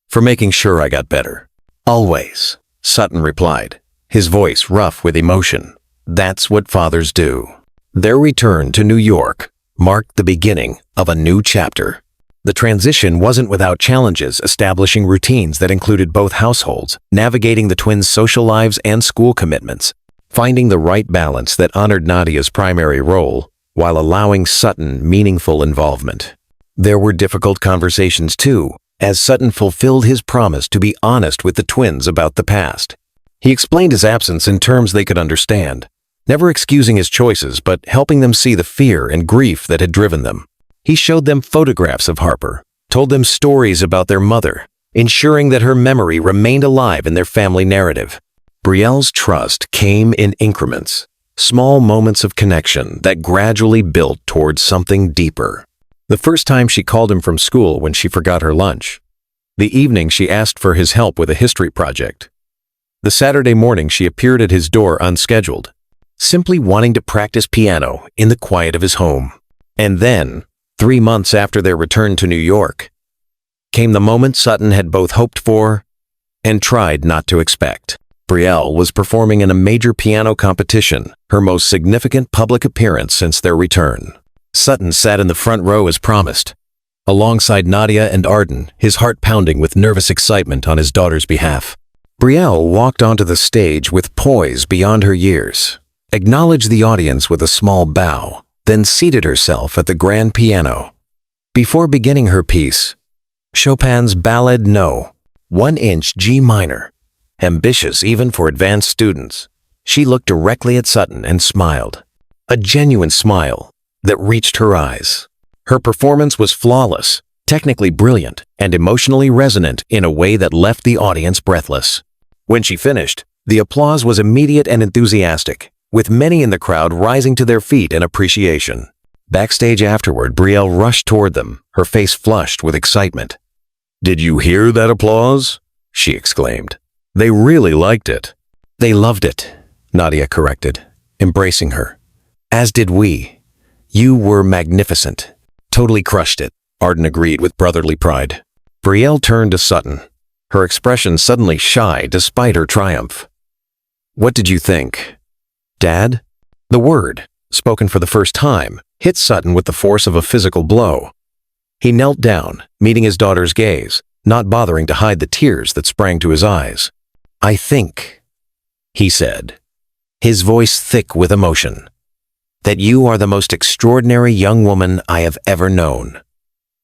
for making sure I got better." "Always," Sutton replied, his voice rough with emotion. "That's what fathers do." Their return to New York marked the beginning of a new chapter. The transition wasn't without challenges, establishing routines that included both households, navigating the twins' social lives and school commitments, finding the right balance that honored Nadia's primary role while allowing Sutton meaningful involvement. There were difficult conversations too, as Sutton fulfilled his promise to be honest with the twins about the past. He explained his absence in terms they could understand, never excusing his choices but helping them see the fear and grief that had driven them. He showed them photographs of Harper, told them stories about their mother, ensuring that her memory remained alive in their family narrative. Brielle's trust came in increments, small moments of connection that gradually built towards something deeper. The first time she called him from school when she forgot her lunch. The evening she asked for his help with a history project. The Saturday morning she appeared at his door unscheduled, simply wanting to practice piano in the quiet of his home. And then, 3 months after their return to New York, came the moment Sutton had both hoped for and tried not to expect. Brielle was performing in a major piano competition, her most significant public appearance since their return. Sutton sat in the front row as promised, alongside Nadia and Arden, his heart pounding with nervous excitement on his daughter's behalf. Brielle walked onto the stage with poise beyond her years, acknowledged the audience with a small bow, then seated herself at the grand piano. Before beginning her piece, Chopin's Ballade No. 1-inch G minor, ambitious even for advanced students, she looked directly at Sutton and smiled, a genuine smile that reached her eyes. Her performance was flawless, technically brilliant, and emotionally resonant in a way that left the audience breathless. When she finished, the applause was immediate and enthusiastic, with many in the crowd rising to their feet in appreciation. Backstage afterward, Brielle rushed toward them, her face flushed with excitement. "Did you hear that applause?" she exclaimed. "They really liked it." "They loved it," Nadia corrected, embracing her. "As did we. You were magnificent." "Totally crushed it," Arden agreed with brotherly pride. Brielle turned to Sutton, her expression suddenly shy despite her triumph. "What did you think, Dad?" The word, spoken for the first time, hit Sutton with the force of a physical blow. He knelt down, meeting his daughter's gaze, not bothering to hide the tears that sprang to his eyes. "I think," he said, his voice thick with emotion, "that you are the most extraordinary young woman I have ever known,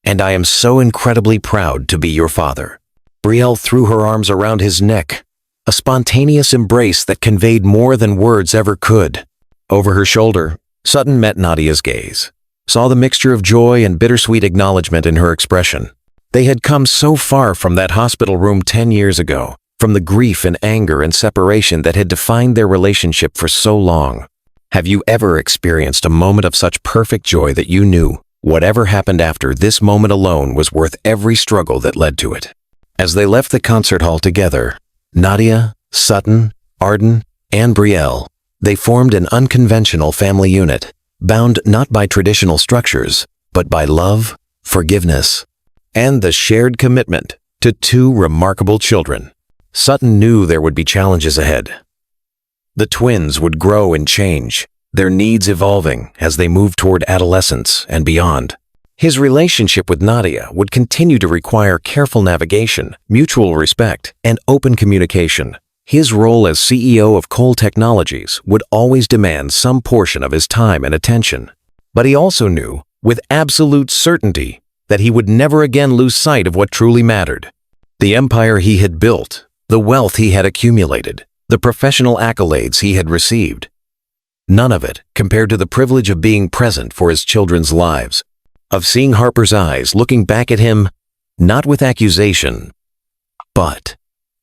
and I am so incredibly proud to be your father." Brielle threw her arms around his neck, a spontaneous embrace that conveyed more than words ever could. Over her shoulder, Sutton met Nadia's gaze, saw the mixture of joy and bittersweet acknowledgement in her expression. They had come so far from that hospital room 10 years ago, from the grief and anger and separation that had defined their relationship for so long. Have you ever experienced a moment of such perfect joy that you knew whatever happened after this moment alone was worth every struggle that led to it? As they left the concert hall together, Nadia, Sutton, Arden, and Brielle, they formed an unconventional family unit, bound not by traditional structures, but by love, forgiveness, and the shared commitment to 2 remarkable children. Sutton knew there would be challenges ahead. The twins would grow and change, their needs evolving as they moved toward adolescence and beyond. His relationship with Nadia would continue to require careful navigation, mutual respect, and open communication. His role as CEO of Cole Technologies would always demand some portion of his time and attention. But he also knew, with absolute certainty, that he would never again lose sight of what truly mattered. The empire he had built, the wealth he had accumulated, the professional accolades he had received. None of it compared to the privilege of being present for his children's lives, of seeing Harper's eyes looking back at him, not with accusation, but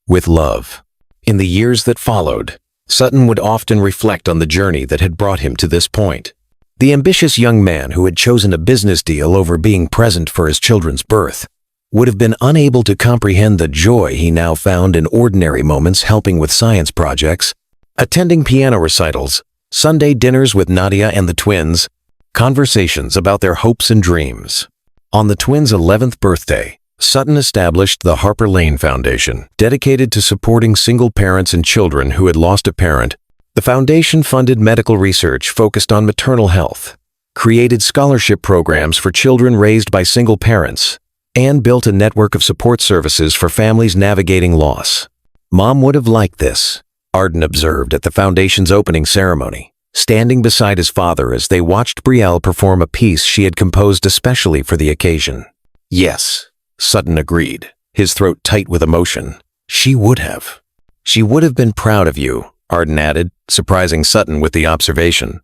with love. In the years that followed, Sutton would often reflect on the journey that had brought him to this point. The ambitious young man who had chosen a business deal over being present for his children's birth would have been unable to comprehend the joy he now found in ordinary moments, helping with science projects, attending piano recitals, Sunday dinners with Nadia and the twins, conversations about their hopes and dreams. On the twins' 11th birthday, Sutton established the Harper Lane Foundation, dedicated to supporting single parents and children who had lost a parent. The foundation funded medical research focused on maternal health, created scholarship programs for children raised by single parents, and built a network of support services for families navigating loss. Mom would have liked this, Arden observed at the foundation's opening ceremony, standing beside his father as they watched Brielle perform a piece she had composed especially for the occasion. Yes, Sutton agreed, his throat tight with emotion. She would have. She would have been proud of you, Arden added, surprising Sutton with the observation,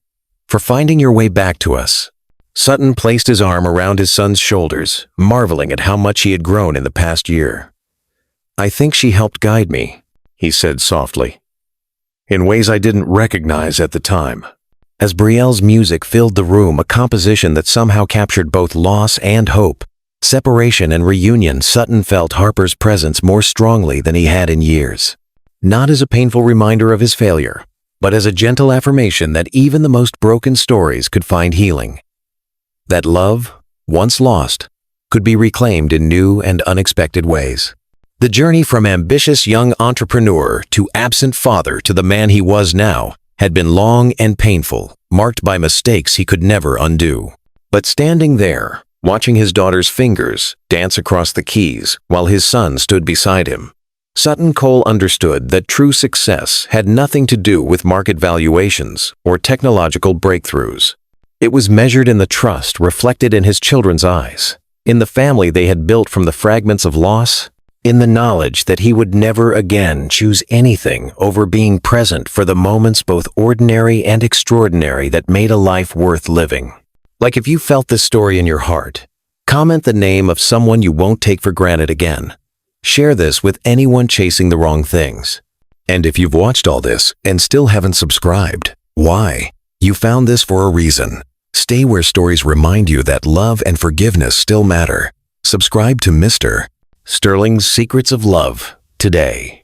for finding your way back to us. Sutton placed his arm around his son's shoulders, marveling at how much he had grown in the past year. I think she helped guide me, he said softly, in ways I didn't recognize at the time. As Brielle's music filled the room, a composition that somehow captured both loss and hope, separation and reunion, Sutton felt Harper's presence more strongly than he had in years. Not as a painful reminder of his failure, but as a gentle affirmation that even the most broken stories could find healing. That love, once lost, could be reclaimed in new and unexpected ways. The journey from ambitious young entrepreneur to absent father to the man he was now had been long and painful, marked by mistakes he could never undo. But standing there, watching his daughter's fingers dance across the keys while his son stood beside him, Sutton Cole understood that true success had nothing to do with market valuations or technological breakthroughs. It was measured in the trust reflected in his children's eyes, in the family they had built from the fragments of loss, in the knowledge that he would never again choose anything over being present for the moments both ordinary and extraordinary that made a life worth living. Like, if you felt this story in your heart, comment the name of someone you won't take for granted again. Share this with anyone chasing the wrong things. And if you've watched all this and still haven't subscribed, why? You found this for a reason. Stay where stories remind you that love and forgiveness still matter. Subscribe to Mr. Sterling's Secrets of Love today.